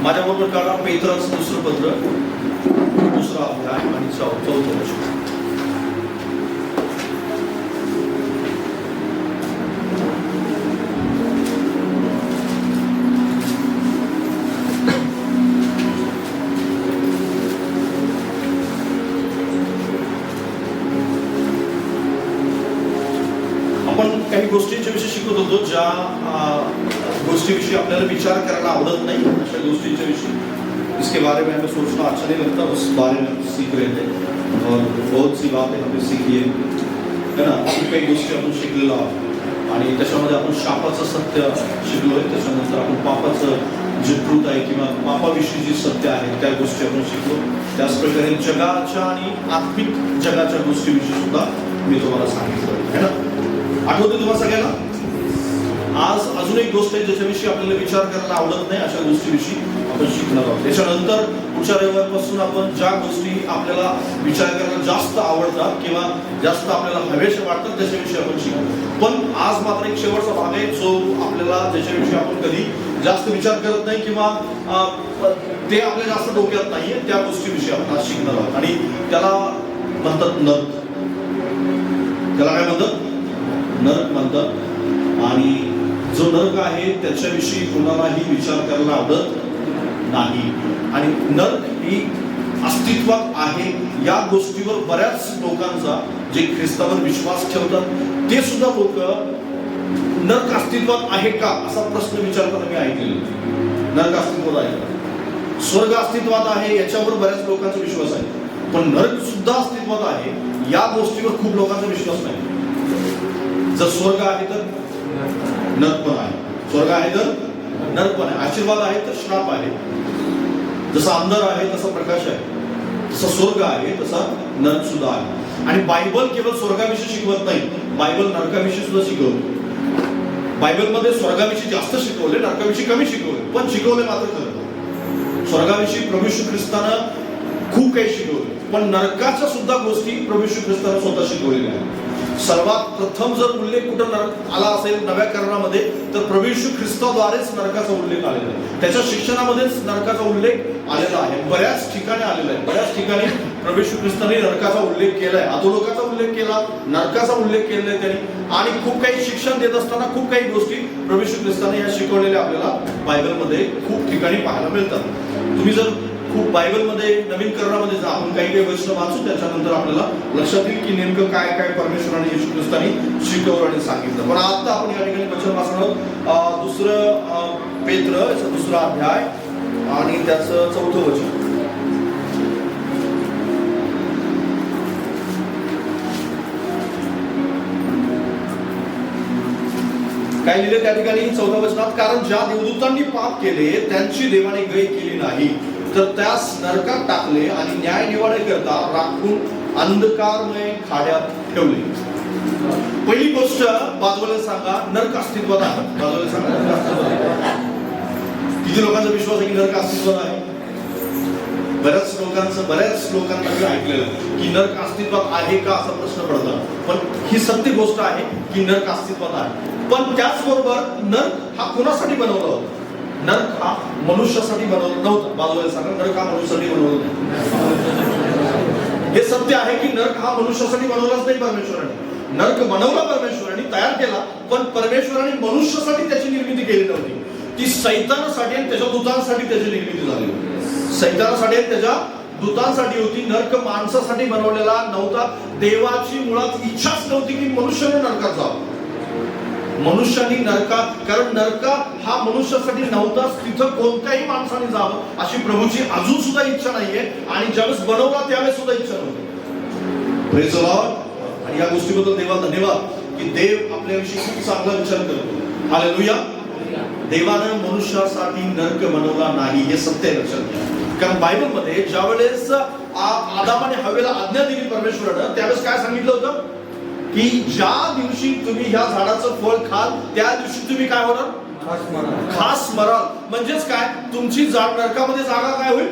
माझ्याबरोबर काढा पेत्राचं दुसरं पत्र, दुसरा अध्याय आणि चौथं वचन. आपण काही गोष्टींच्या विषयी शिकत होतो, ज्या गोष्टीविषयी आपल्याला विचार करायला आवडत नाही, अशा गोष्टींच्या विषयी. इसके बारे में हमें सोचना अच्छा नहीं लगता, उस बारे में सीख रहे थे और बहुत सी बातें हमने सीखी है ना. काही गोष्टी आपण शिकलेलो आहोत आणि त्याच्यामध्ये आपण शापाचं सत्य शिकलोय. त्याच्यानंतर आपण पापाचं जे ट्रूथ आहे किंवा पापाविषयी जी सत्य आहे त्या गोष्टी आपण शिकलो. त्याच प्रकारे जगाच्या आणि आत्मिक जगाच्या गोष्टीविषयी सुद्धा मी तुम्हाला सांगितलं आहे ना. आठवते तुम्हाला सगळ्यांना. आज अजून एक गोष्ट आहे ज्याच्याविषयी आपल्याला विचार करायला आवडत नाही, अशा गोष्टीविषयी आपण शिकणार आहोत. त्याच्यानंतर पुढच्या रविवारपासून आपण ज्या गोष्टी आपल्याला विचार करायला जास्त आवडतात किंवा जास्त आपल्याला हवेशा वाटतात त्याच्याविषयी आपण शिकू. पण आज मात्र एक शेवटचा भाग आहे जो आपल्याला ज्याच्याविषयी आपण कधी जास्त विचार करत नाही किंवा ते आपल्या जास्त डोक्यात नाहीये, त्या गोष्टीविषयी आपण आज शिकणार आहोत. आणि त्याला म्हणतात नर्क. त्याला काय म्हणतात? नर्क म्हणतात. आणि जो नर्क आहे त्याच्याविषयी कोणालाही विचार करायला आवडत नाही. आणि नर्क ही अस्तित्वात आहे या गोष्टीवर बऱ्याच लोकांचा, जे ख्रिस्तावर विश्वास ठेवतात ते सुद्धा लोक नर्क अस्तित्वात आहे का असा प्रश्न विचारताना मी ऐकलेला. नर्क अस्तित्वात आहे का? स्वर्ग अस्तित्वात आहे याच्यावर बऱ्याच लोकांचा विश्वास आहे, पण नर्क सुद्धा अस्तित्वात आहे या गोष्टीवर खूप लोकांचा विश्वास नाही. जर स्वर्ग आहे तर नर्क पण आहे, स्वर्ग आहे तर नर्क पण आहे, आशीर्वाद आहे तर श्राप आहे. जसा अंधार आहे तसा प्रकाश आहे, जसा स्वर्ग आहे तसा नर्क सुद्धा आहे. आणि बायबल केवळ स्वर्गाविषयी शिकवत नाही, बायबल नरकाविषयी सुद्धा शिकवते. बायबलमध्ये स्वर्गाविषयी जास्त शिकवले, नरकाविषयी कमी शिकवले, पण शिकवले मात्र खरं. स्वर्गाविषयी प्रभू येशू ख्रिस्तानं खूप काही शिकवले, पण नरकाच्या सुद्धा गोष्टी प्रभू येशू ख्रिस्तानं स्वतः शिकवलेल्या आहेत. सर्वात प्रथम जर उल्लेख कुठं नरक आला असेल नव्या करारामध्ये तर प्रभू येशू ख्रिस्ताद्वारेच नरकाचा उल्लेख आलेला आहे. त्याच्या शिक्षणामध्येच नरकाचा उल्लेख आलेला आहे, बऱ्याच ठिकाणी आलेला आहे. बऱ्याच ठिकाणी प्रभू येशू ख्रिस्ताने नरकाचा उल्लेख केलाय, अधोलोकाचा उल्लेख केला, नरकाचा उल्लेख केलाय त्यांनी. आणि खूप काही शिक्षण देत असताना खूप काही गोष्टी प्रभू येशू ख्रिस्ताने या शिकवलेल्या आपल्याला बायबलमध्ये खूप ठिकाणी पाहायला मिळतात. तुम्ही जर खूप बायबलमध्ये नवीन करारामध्ये जा, आपण काही वचन वाचू, त्याच्यानंतर आपल्याला लक्षात येईल की नेमकं काय काय परमेश्वराने येशू ख्रिस्ताने शिकवलं आणि सांगितलं. पण आता आपण या ठिकाणी वचन वाचणार आहोत दुसरं पेत्र दुसरा अध्याय आणि त्याचं चौथं वचन. काय लिहिले त्या ठिकाणी चौथ्या वचनात? कारण ज्या देवदूतांनी पाप केले त्यांची देवाने गय केली नाही, तर त्यास नरकात टाकले आणि न्याय निवाडे करता राखून अंधकारमय खाड्यात ठेवले. पहिली गोष्ट बाजूला सांगा, नरक अस्तित्वात आहे. बाजूला सांगा, नरक अस्तित्वात आहे. किती लोकांचा विश्वास आहे की नरक अस्तित्वात आहे? बऱ्याच लोकांना मी ऐकलेलं की नरक अस्तित्वात आहे का असा प्रश्न पडतात. पण ही सत्य गोष्ट आहे की नरक अस्तित्वात आहे. पण त्याचबरोबर नरक हा कोणासाठी बनवला होता? नरक हा मनुष्यासाठी बनवला नव्हता. बाजूला सांगा, नरक हा मनुष्यासाठी बनवला नाही. हे सत्य आहे की नरक हा मनुष्यासाठी बनवलाच नाही परमेश्वराने. नरक बनवला परमेश्वराने, तयार केला, पण परमेश्वराने मनुष्यासाठी त्याची निर्मिती केली नव्हती. ती सैतानासाठी आणि त्याच्या दूतांसाठी त्याची निर्मिती झाली होती. सैतानासाठी आणि त्याच्या दूतांसाठी होती. नरक माणसासाठी बनवलेला नव्हता. देवाची मुळात इच्छाच नव्हती की मनुष्याने नरकात जावं. मनुष्याने नरकात, कारण नरक हा मनुष्यासाठी नव्हताच, तिथं कोणत्याही माणसाने जावं अशी प्रभूची अजून सुद्धा इच्छा नाहीये. आणि ज्यावेळेस बनवला त्यावेळेस सुद्धा इच्छा नव्हती. Praise the Lord. आणि या गोष्टीबद्दल देवाला धन्यवाद की देव आपल्याविषयी खूप चांगला विचार करतो. हालेलुया. देवानं मनुष्यासाठी नरक बनवला नाही, हे सत्य लक्षात घ्या. कारण बायबलमध्ये ज्या वेळेस आदाम आणि हव्वेला आज्ञा दिली परमेश्वरानं, त्यावेळेस काय सांगितलं होतं की ज्या दिवशी तुम्ही ह्या झाडाचं फळ खाल त्या दिवशी तुम्ही काय होणार? खास मराल. म्हणजेच काय, तुमची नरकामध्ये जागा काय होईल?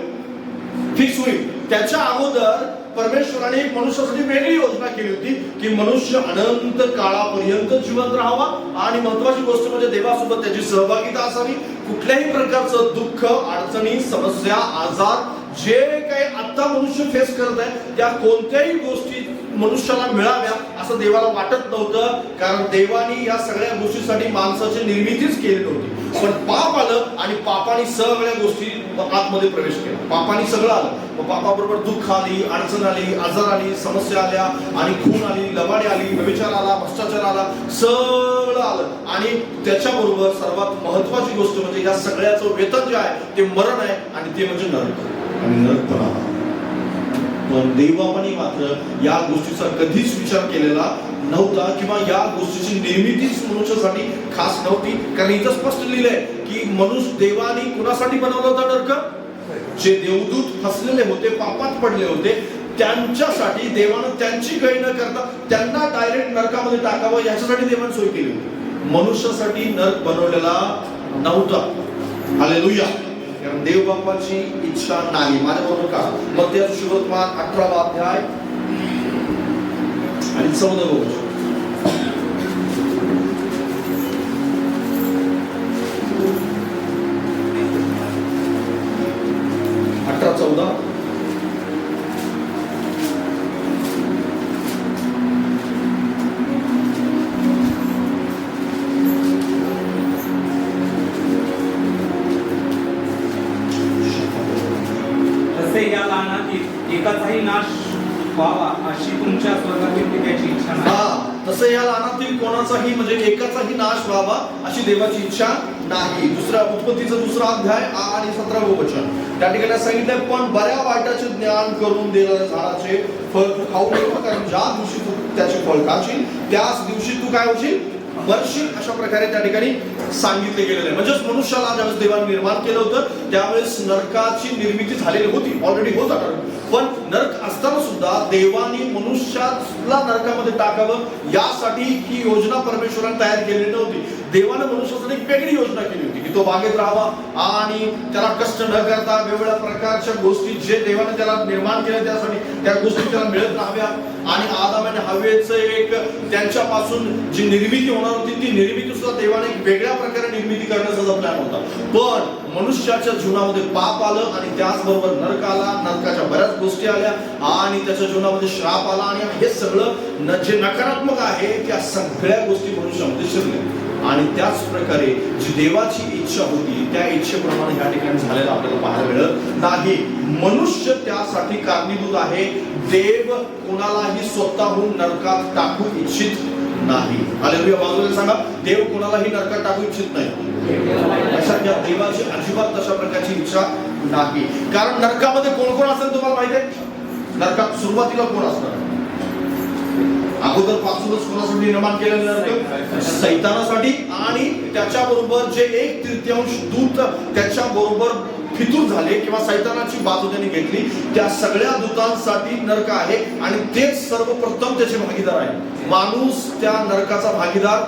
फिक्स होईल. त्याच्या अगोदर परमेश्वराने एक मनुष्यासाठी वेगळी योजना केली होती की मनुष्य अनंत काळापर्यंत जिवंत राहावा आणि महत्वाची गोष्ट म्हणजे देवासोबत त्याची सहभागिता असावी. कुठल्याही प्रकारचं दुःख, अडचणी, समस्या, आजार जे काही आता मनुष्य फेस करत आहे त्या कोणत्याही गोष्टी मनुष्याला मिळाव्या असं देवाला वाटत नव्हतं, कारण देवानी या सगळ्या गोष्टीसाठी माणसाची निर्मितीच केली नव्हती. पण पाप आलं आणि पापाने सगळ्या गोष्टी आतमध्ये प्रवेश केला. पापाने सगळं आलं. मग पापाबरोबर दुःख आली, अडचण आली, आजार आली, समस्या आल्या आणि खून आली, लबाडी आली, व्यभिचार आला, भ्रष्टाचार आला, सगळं आलं. आणि त्याच्याबरोबर सर्वात महत्वाची गोष्ट म्हणजे या सगळ्याचं वेतन जे आहे ते मरण आहे आणि ते म्हणजे नरक आणि नरकपणा. पण देवाने मात्र या गोष्टीचा कधीच विचार केलेला नव्हता किंवा या गोष्टीची निर्मितीच मनुष्यासाठी खास नव्हती. कारण इथं स्पष्ट लिहिलंय की मनुष्य देवाने कुणासाठी बनवलं होतं नरक? जे देवदूत फसलेले होते, पापात पडले होते, त्यांच्यासाठी देवानं त्यांची गय न करता त्यांना डायरेक्ट नरकामध्ये टाकावं याच्यासाठी देवाने सोय केली होती. मनुष्यासाठी नरक बनवलेला नव्हता. हालेलुया. कारण देव बापाची इच्छा नाही. माझ्याबरोबर का मत्ती सुवर्तमान 18वा अध्याय आणि 14वा वचन. 18:14. या लानातील एकाचाही नाश व्हावा अशी तुमच्या स्वर्गातील पित्याची इच्छा नाही. तसं या लानातील कोणाचाही म्हणजे एकाचाही नाश व्हावा अशी देवाची इच्छा नाही. दुसरा उत्पत्तीचा 2रा अध्याय आणि 17वे वचन. त्या ठिकाणी सांगितलंय पण बऱ्या वाईटाचे ज्ञान करून देणाऱ्या झाडाचे फळ तू खाऊ नको, कारण ज्या दिवशी तू त्याचे फळ खाशील त्याच दिवशी तू काय होशील? मरशील. अशा प्रकारे त्या ठिकाणी सांगितले गेलेले आहे. म्हणजेच मनुष्याला ज्यावेळेस देवाने निर्माण केलं होतं त्यावेळेस नरकाची निर्मिती झालेली होती, ऑलरेडी होत होता. पण नरक असताना सुद्धा देवाने मनुष्याला नरकामध्ये टाकावं यासाठी ही योजना परमेश्वराने तयार केलेली नव्हती. देवाने मनुष्यासाठी एक वेगळी योजना केली होती की तो बागेत राहावा आणि त्याला कष्ट न करता वेगवेगळ्या प्रकारच्या गोष्टी जे देवाने त्याला निर्माण केल्या त्यासाठी त्या गोष्टी त्याला मिळत राहाव्या. आणि आदाम आणि हव्वेचं एक त्यांच्यापासून जी निर्मिती होणार होती ती निर्मिती सुद्धा देवाने एक वेगळ्या प्रकारे निर्मिती करण्याचा प्लॅन होता. पण मनुष्याच्या जीवनामध्ये पाप आलं आणि त्याचबरोबर नरक आला, नरकाच्या बऱ्याच गोष्टी आल्या आणि त्याच्या जीवनामध्ये श्राप आला आणि हे सगळं जे नकारात्मक आहे त्या सगळ्या गोष्टी मनुष्यामध्ये शिरल्या. आणि त्याच प्रकारे जी देवाची इच्छा होती त्या इच्छेप्रमाणे ह्या ठिकाणी झालेलं आपल्याला पाहायला मिळत नाही. मनुष्य त्यासाठी कारणीभूत आहे. देव कोणालाही स्वतःहून नरकात टाकू इच्छित नाही. हालेलुया. बाजूला सांगा, देव कोणालाही नरकात टाकू इच्छित नाही. अशा या देवाची अजिबात तशा प्रकारची इच्छा नाही. कारण नरकामध्ये कोण कोण असेल तुम्हाला माहिती आहे? नरकात सुरुवातीला कोण असणार? अगोदर पासूनच कोणासाठी निर्माण केलेलं नरक? सैतानासाठी. आणि त्याच्याबरोबर जे 1/3 दूत त्याच्या बरोबर फितूर झाले किंवा सैतानाची बाजू त्यांनी घेतली त्या सगळ्या दूतांसाठी नरक आहे आणि तेच सर्वप्रथम त्याचे भागीदार आहे. माणूस त्या नरकाचा भागीदार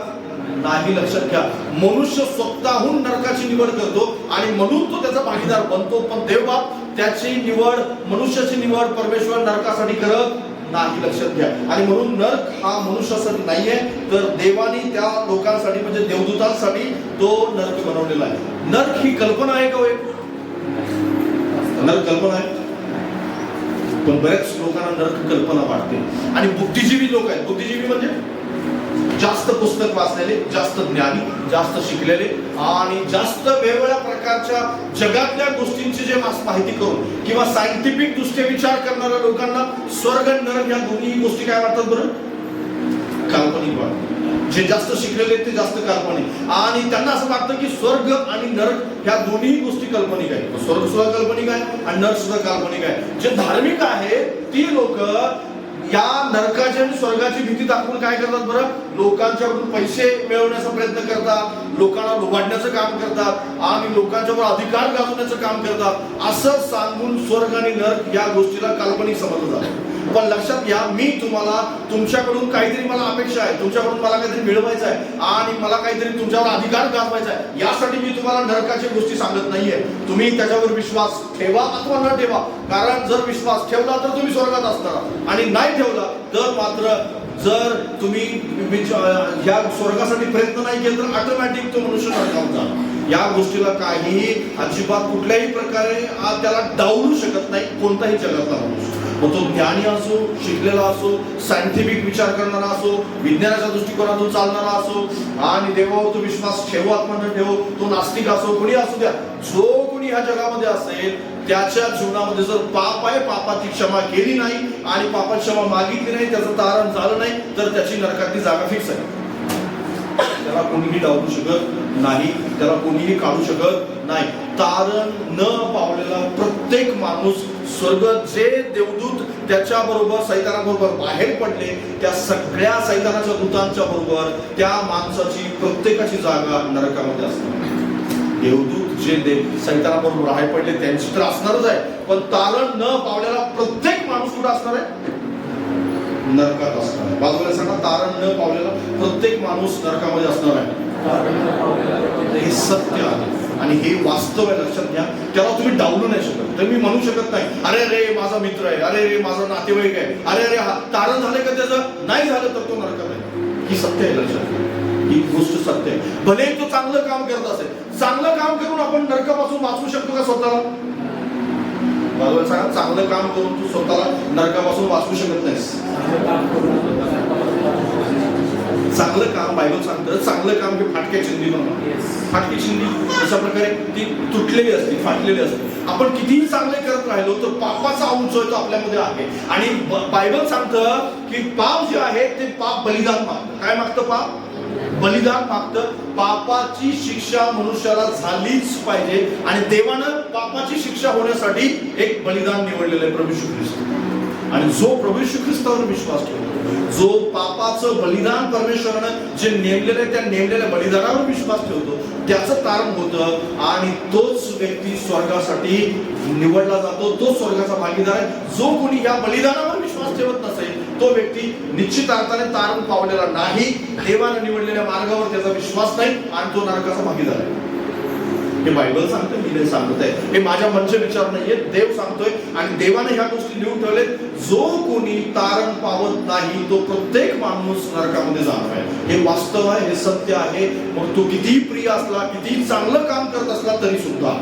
नाही. लक्षात घ्या, मनुष्य स्वतःहून नरकाची निवड करतो आणि म्हणून तो त्याचा भागीदार बनतो. पण देवबाप त्याची निवड, मनुष्याची निवड परमेश्वर नरकासाठी करत नाही. लक्षात घ्या. आणि म्हणून नरक हा मनुष्यासाठी नाहीये तर देवानी त्या लोकांसाठी म्हणजे देवदूतांसाठी तो नरक बनवलेला आहे. नरक ही कल्पना आहे का? नरक कल्पना आहे. पण बऱ्याच लोकांना नरक कल्पना वाटते. आणि बुद्धिजीवी लोक आहेत. बुद्धिजीवी म्हणजे जास्त पुस्तक वाचलेले, जास्त ज्ञानी, जास्त शिकलेले आणि जास्त वेगवेगळ्या प्रकारच्या जगातल्या गोष्टींची जे माहिती करून किंवा सायंटिफिक दृष्ट्या विचार करणाऱ्या लोकांना स्वर्ग आणि नरक या दोन्ही गोष्टी काय वाटतात बरं? काल्पनिक वाटतात. जे जास्त शिकलेले ते जास्त काल्पनिक आणि त्यांना असं वाटतं की स्वर्ग आणि नरक ह्या दोन्ही गोष्टी काल्पनिक आहेत. स्वर्ग सुद्धा काल्पनिक आहे आणि नरक सुद्धा काल्पनिक आहे. जे धार्मिक आहे ती लोक या नरकाची आणि स्वर्गाची भीती दाखवून काय करतात बरं? लोकांच्याकडून पैसे मिळवण्याचा प्रयत्न करतात, लोकांना लुबाडण्याचं काम करतात आणि लोकांच्यावर अधिकार गाजवण्याचं काम करतात. असं सांगून स्वर्ग आणि नरक या गोष्टीला काल्पनिक समजलं जातं. पण लक्षात घ्या, मी तुम्हाला तुमच्याकडून काहीतरी मला अपेक्षा आहे, तुमच्याकडून मला काहीतरी मिळवायचं आहे आणि मला काहीतरी तुमच्यावर अधिकार गाजवायचा आहे. यासाठी मी तुम्हाला नरकाच्या गोष्टी सांगत नाहीये. तुम्ही त्याच्यावर विश्वास ठेवा अथवा न ठेवा. कारण जर विश्वास ठेवला तर तुम्ही स्वर्गात असणार आणि नाही ठेवला तर मात्र जर तुम्ही ह्या स्वर्गासाठी प्रयत्न नाही केला तर ऑटोमॅटिक तो मनुष्य नरकात जाणार. या गोष्टीला काहीही अजिबात कुठल्याही प्रकारे त्याला डावलू शकत नाही कोणताही जगातला मनुष्य. मग तो ज्ञानी असो, शिकलेला असो, सायंटिफिक विचार करणारा असो, विज्ञानाच्या दृष्टिकोनातून चालणारा असो आणि देवावर तो विश्वास ठेवो अथवा न ठेवो, तो नास्तिक असो, कोणी असू द्या, जो कोणी ह्या जगामध्ये असेल त्याच्या जीवनामध्ये जर पाप आहे, पापाची क्षमा केली नाही आणि पापाची क्षमा मागितली नाही, त्याचं तारण झालं नाही तर त्याची नरकातली जागा फिक्स आहे. त्याला कोणीही डावलू शकत नाही, त्याला कोणीही काढू शकत नाही. तारण न पावलेला प्रत्येक माणूस स्वर्ग, जे देवदूत त्याच्या बरोबर सैतानाबरोबर बाहेर पडले, त्या सगळ्या सैतानाच्या दूतांच्या बरोबर त्या माणसाची प्रत्येकाची जागा नरकामध्ये असते. देवदूत जे सैतानाबरोबर बाहेर पडले त्यांची तर असणारच आहे, पण तारण न पावलेला प्रत्येक माणूस कुठं असणार आहे? नरकात असणार आहे. बाजूला सांगा, तारण न पावलेला प्रत्येक माणूस नरकामध्ये असणार आहे. हे सत्य आहे आणि हे वास्तव आहे, लक्षात घ्या. त्याला तुम्ही डावलू नाही शकत. तर मी म्हणू शकत नाही, अरे रे माझा मित्र आहे, अरे रे माझा नातेवाईक आहे, अरे रे तारण झाले का त्याचं? नाही झालं तर तो नरकात आहे. ही सत्य आहे, लक्षात घ्या. ही गोष्ट सत्य आहे. भले तो चांगलं काम करत असेल, चांगलं काम करून आपण नरकापासून वाचवू शकतो का स्वतःला? बाजूला सांगा, चांगलं काम करून तू स्वतःला नरकापासून वाचवू शकत नाहीस. चांगलं काम, बायबल सांगतं, चांगलं काम हे फाटक्या चिंधी म्हणून. फाटकी चिंधी अशा प्रकारे ती तुटलेली असते, फाटलेली असते. आपण कितीही चांगले करत राहिलो तर पापाचा अंश जो आपल्यामध्ये आहे. आणि बायबल सांगतं की पाप जे आहे ते पाप बलिदान मागतं. काय मागतं? पाप बलिदान मागतं. पापाची शिक्षा मनुष्याला झालीच पाहिजे आणि देवानं पापाची शिक्षा होण्यासाठी एक बलिदान निवडलेलं आहे, प्रभू येशू ख्रिस्त. आणि जो प्रभू येशू ख्रिस्तावर विश्वास ठेवतो, जो पापाचं बलिदान परमेश्वरानं जे नेमलेलं आहे त्या नेमलेल्या बलिदानावर विश्वास ठेवतो, त्याचं तारण होतं आणि तोच व्यक्ती स्वर्गासाठी निवडला जातो, तो स्वर्गाचा भागीदार आहे. जो कोणी या बलिदानावर विश्वास ठेवत नसेल तो व्यक्ती निश्चित अर्थाने तारण पावलेला नाही, देवाने निवडलेल्या मार्गावर त्याचा विश्वास नाही आणि तो नरकाचा भागीदार आहे. हे बायबल सांगतं, मी नाही सांगत आहे. हे माझ्या मनचे विचार नाहीये, देव सांगतोय आणि देवाने ह्या गोष्टी लिहून ठेवले. जो कोणी तारण पावत नाही तो प्रत्येक माणूस नरकामध्ये जाणार आहे. हे वास्तव आहे, हे सत्य आहे. मग तो कितीही प्रिय असला, कितीही चांगलं काम करत असला तरी सुद्धा,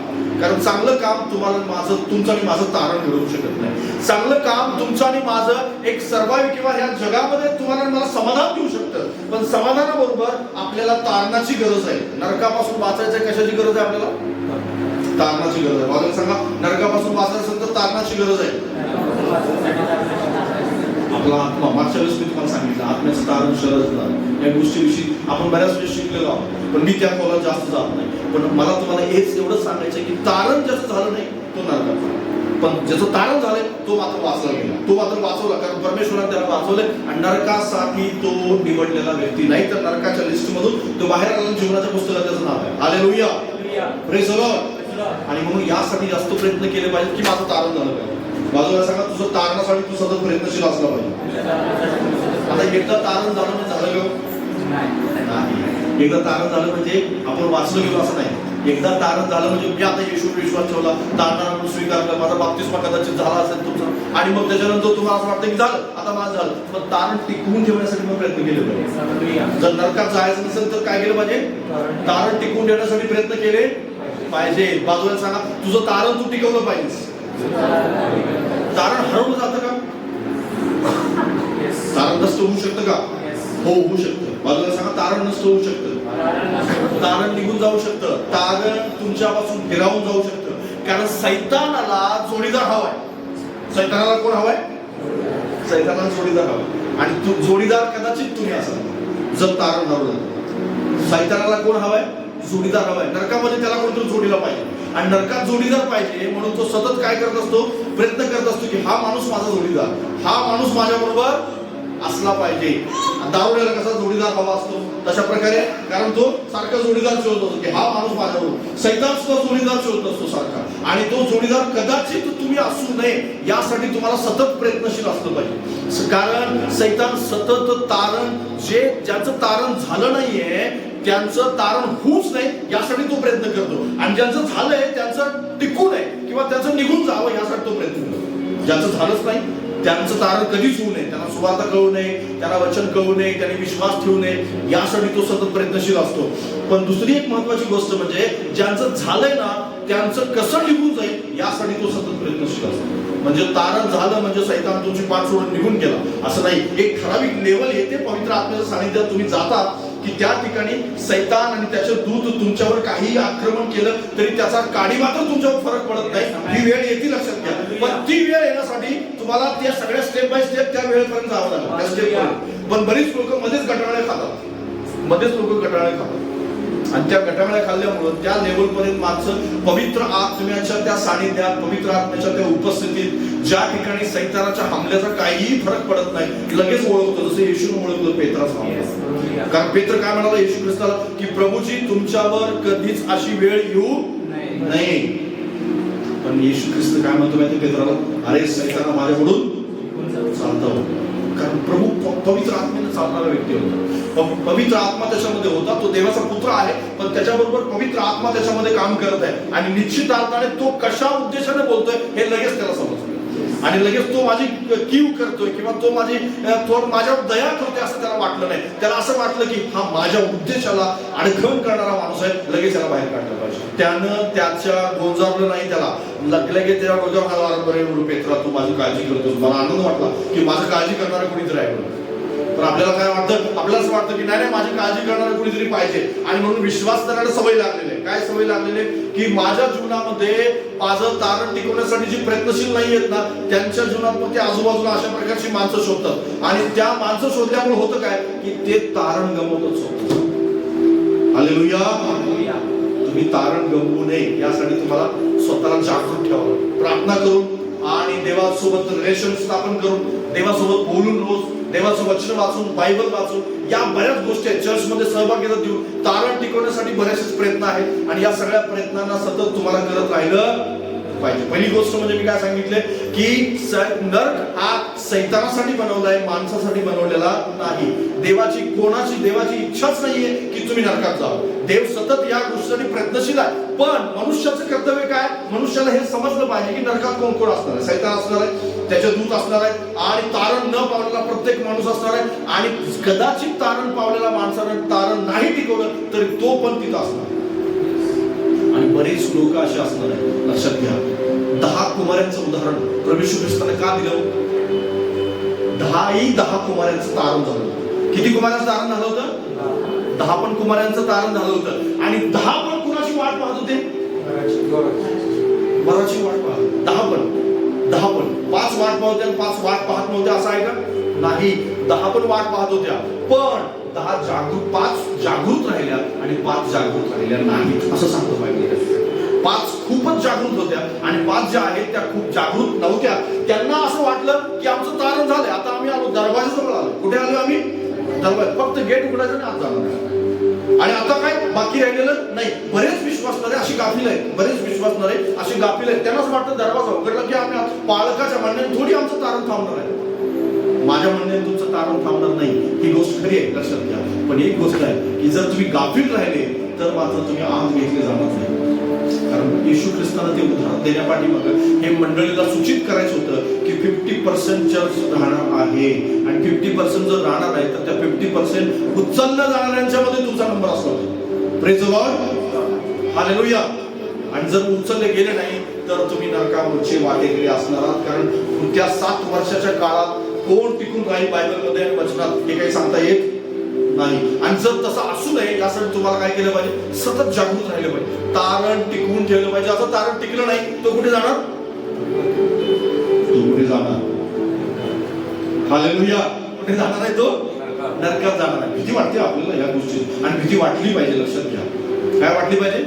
कारण चांगलं काम तुम्हाला माझं, तुमचं आणि माझं तारण घडवू शकत नाही. चांगलं काम तुमचं आणि माझं एक सर्वाइव्ह किंवा ह्या जगामध्ये तुम्हाला मला समाधान देऊ शकतं, पण समाधानाबरोबर आपल्याला तारणाची गरज आहे. नरकापासून वाचायचं कशाची गरज आहे? आपल्याला तारणाची गरज आहे. बाजूला सांगा, नरकापासून वाचायचं असेल तर तारणाची गरज आहे. आपला आत्मा, मागच्या वेळेस मी तुम्हाला सांगितलं, आत्म्याचं तारण शरद या गोष्टीविषयी आपण बऱ्याच वेळेस शिकलेलो आहोत, पण मी त्या खोलात जास्त जात नाही. पण मला तुम्हाला हेच एवढंच सांगायचं की तारण ज्याचं झालं नाही तो नरकात झाला, पण ज्याचं तारण झालंय तो मात्र वाचला गेला, तो मात्र वाचवला, कारण परमेश्वराने त्याला वाचवलंय. आणि नरकासाठी तो निवडलेला व्यक्ती नाही, तर नरकाच्या लिस्ट मधून तो बाहेर आला. जीवनाच्या पुस्तकात त्याचं नाव आहे. Hallelujah, praise the Lord. आणि म्हणून यासाठी जास्त प्रयत्न केले पाहिजे की माझं तारण झालं पाहिजे. बाजूला सांगा, तुझं तारणासाठी तू सतत प्रयत्नशील असला पाहिजे. आता एकदा तारण झालं म्हणजे झालं नाही. एकदा तारण झालं म्हणजे आपण वाचलं गेलो असं नाही. एकदा तारण झालं म्हणजे मी आता येशूवर विश्वास ठेवला, तारणाला म्हणून स्वीकारलं, माझा बाप्तिस्मा कदाचित झाला असेल तुमचा, आणि मग त्याच्यानंतर तुम्हाला असं वाटतं की झालं, आता माझं झालं. मग तारण टिकवून ठेवण्यासाठी मग प्रयत्न केले पाहिजे. जर नरकात जायचं नसेल तर काय केलं पाहिजे? तारण टिकवून ठेवण्यासाठी प्रयत्न केले पाहिजे. बाजूला सांगा, तुझं तारण तू टिकवलं पाहिजे. तारण हरवलं जातं का? तारण नष्ट होऊ शकतं का? हो, होऊ शकतं. बाजूला सांगा, तारण नष्ट होऊ शकतं. तारण निघून जाऊ शकतं. तारण तुमच्यापासून हिरावून जाऊ शकतं. कारण सैतानाला जोडीदार हवाय. सैतानाला कोण हवाय? सैतानाला जोडीदार हवाय. आणि तू जोडीदार कदाचित तुम्ही असाल जर तारण हरवलं. सैतानाला कोण हवाय? जोडीदार हवाय. नरकामध्ये त्याला कोणतरी जोडीला पाहिजे आणि नरकात जोडीदार पाहिजे म्हणून तो सतत काय करत असतो? प्रयत्न करत असतो की हा माणूस माझा जोडीदार, हा माणूस माझ्या बरोबर असला पाहिजे. दारुड्याला कसा जोडीदार हवा असतो तशा प्रकारे, कारण तो सारखा जोडीदार शोधत असतो की हा माणूस माझ्यावर. सैतान सुद्धा जोडीदार शोधत असतो सारखा, आणि तो जोडीदार कदाचित तुम्ही असू नये यासाठी तुम्हाला सतत प्रयत्नशील असलं पाहिजे. कारण सैतान सतत तारण, ज्यांचं तारण झालं नाहीये त्यांचं तारण होऊच नाही यासाठी तो प्रयत्न करतो, आणि ज्यांचं झालंय त्यांचं टिकू नये किंवा त्यांचं निघून जावं यासाठी तो प्रयत्न करतो. ज्यांचं झालंच नाही त्यांचं तारण कधीच होऊ नये, त्यांना सुवार्ता कळू नये, त्यांना वचन कळू नये, त्यांनी विश्वास ठेवू नये यासाठी तो सतत प्रयत्नशील असतो. पण दुसरी एक महत्वाची गोष्ट म्हणजे ज्यांचं झालंय ना त्यांचं कसं निघून जाईल यासाठी तो सतत प्रयत्नशील असतो. म्हणजे तारण झालं म्हणजे सैतान तुमची पाठ सोडून निघून गेला असं नाही. एक ठराविक लेवल येते पवित्र आत्म्याच्या सानिध्यात तुम्ही जाता की त्या ठिकाणी सैतान आणि त्याचे दूत तुमच्यावर काही आक्रमण केलं तरी त्याचा काडी मात्र तुमच्यावर फरक पडत नाही. ही वेळ येते लक्षात घ्या. पण ती वेळ येण्यासाठी तुम्हाला त्या सगळ्या स्टेप बाय स्टेप त्या वेळेपर्यंत जावं लागेल. पण बरीच लोक मध्येच गटाळे खातात, आणि त्या गटाळ्या खाल्ल्यामुळं त्या लेवल पर्यंत माणसं पवित्र आत्म्याच्या त्या सानिध्यात, पवित्र आत्म्याच्या त्या उपस्थितीत ज्या ठिकाणी सैतानाच्या हमल्याचा काहीही फरक पडत नाही लगेच ओळखतो. जसं येशूने ओळखलं पेत्राचा. कारण पेत्र काय म्हणाला येशू ख्रिस्ताला की प्रभूजी तुमच्यावर कधीच अशी वेळ येऊ नाही. पण येशू ख्रिस्त काय म्हणतो माहिती पेत्राला, अरे सैताना माझ्याकडून चालतं. कारण प्रभू पवित्र आत्म्याने चालणारा व्यक्ती होता. पवित्र आत्मा त्याच्यामध्ये होता. तो देवाचा पुत्र आहे, पण त्याच्याबरोबर पवित्र आत्मा त्याच्यामध्ये काम करत आहे, आणि निश्चित अर्थाने तो कशा उद्देशाने बोलतोय हे लगेच त्याला समजतं, आणि लगेच तो माझी कीव करतोय किंवा तो माझ्यावर दया करतोय असं त्याला वाटलं नाही. त्याला असं वाटलं की हा माझ्या उद्देशाला अडखण करणारा माणूस आहे, लगेच त्याला बाहेर काढलं पाहिजे. त्यानं त्याच्या गोंजारलं नाही, त्याला लगेच त्याच्या डोक्यावर पेत्रा तू माझी काळजी करतोस. मला आनंद वाटला की माझी काळजी करणारा कोणीतरी आहे. पण आपल्याला काय वाटतं, आपल्याला असं वाटतं की नाही माझी काळजी करणारं कोणीतरी पाहिजे, आणि म्हणून विश्वास करायला सवय लागलेली आहे. काय सवय लागलेली आहे की माझ्या जीवनामध्ये माझं तारण टिकवण्यासाठी जी प्रयत्नशील नाही आहेत ना त्यांच्या जीवनात मग ते आजूबाजूला अशा प्रकारची माणसं शोधतात, आणि त्या माणसं शोधल्यामुळे होतं काय की ते तारण गमवतच होतं. हालेलुया. तुम्ही तारण गमवू नये यासाठी तुम्हाला स्वतःला जागृत ठेवावं, प्रार्थना करून आणि देवासोबत रिलेशन स्थापन करून, देवासोबत बोलून, रोज देवाचं वचन वाचून, बायबल वाचून, या बऱ्याच गोष्टी आहेत. चर्चमध्ये सहभाग घेऊन तारण टिकवण्यासाठी बरेचसे प्रयत्न आहेत, आणि या सगळ्या प्रयत्नांना सतत तुम्हाला करत राहिलं पाहिजे. पहिली गोष्ट म्हणजे मी काय सांगितले की नरक हा सैतानासाठी बनवलाय, माणसासाठी बनवलेला नाही. देवाची इच्छाच नाहीये की तुम्ही नरकात जावं. देव सतत या गोष्टीसाठी प्रयत्नशील आहे. पण मनुष्याचं कर्तव्य काय, मनुष्याला हे समजलं पाहिजे की नरकात कोण कोण असणार आहे. सैतान असणार आहे, त्याचे दूत असणार आहे, आणि तारण न पावलेला प्रत्येक माणूस असणार आहे, आणि कदाचित तारण पावलेला माणसानं तारण नाही टिकवलं तरी तो पण तिथं असणार. आणि बरेच लोक असे असणार आहेत. लक्षात घ्या, 10 कुमारांचं उदाहरण प्रभू येशू ख्रिस्ताने का दिलं? 10 कुमारांचं तारण झालं. किती कुमारांचं तारण झालं होतं? 10 पण कुमारांचं तारण झालं होतं, आणि 10 पण कुणाची वाट पाहत होते? वराची वाट पाहत. 10 पण 5 वाट पाहत होत्या, 5 वाट पाहत नव्हत्या असं आहे का? नाही, 10 पण वाट पाहत होत्या, पण 5 जागृत राहिल्या आणि 5 जागृत राहिल्या नाहीत असं सांगतो पाहिजे. 5 खूपच जागृत होत्या, आणि 5 ज्या आहेत त्या खूप जागृत नव्हत्या. त्यांना असं वाटलं की आमचं तारण झालंय, आता आम्ही आलो दरवाजाजवळ आलो. कुठे आलो आम्ही? दरवाजा. फक्त गेट उघडायचं आणि आत जाणार, आणि आता काय बाकी राहिलेलं नाही. बरेच विश्वासणारे अशी गाफील आहेत, त्यांनाच वाटतं दरवाजा उघडला की आम्ही पालकाच्या म्हणण्याने थोडी आमचं तारण थांबणार आहे. माझ्या म्हणण्याने तुमचं तारण थांबणार नाही, ही गोष्ट खरी आहे, लक्षात घ्या. पण एक गोष्ट आहे की जर तुम्ही गाफील राहिले तर मात्र तुम्ही आत घेतले जाणार नाही. कारण येशू ख्रिस्तानं ते उदाहरण देण्यापाठीमागे हे मंडळीला सूचित करायचं होतं की 50% चर्च राहणार आहे, आणि 50% जर राहणार आहे तर त्या 50% उचलल्या जाणाऱ्यांच्या मध्ये तुमचा नंबर असला पाहिजे. Praise the Lord. हालेलुया. आणि जर उचलले गेले नाही तर तुम्ही नरकावरचे वाटेकडे असणार आहात. कारण त्या 7 वर्षाच्या काळात कोण टिकून राहील बायबलमध्ये आणि वचनात हे काही सांगता येत नाही. आणि जर तसं असू नये यासाठी तुम्हाला काय केलं पाहिजे? सतत जागृत राहिलं पाहिजे, तारण टिकवून ठेवलं पाहिजे. असं तारण टिकलं नाही तो कुठे जाणार? हालेलुया. कुठे जाणार आहे तो? नरकात जाणार आहे. भीती वाटते आपल्याला या गोष्टीत, आणि भीती वाटली पाहिजे. लक्षात घ्या, काय वाटली पाहिजे?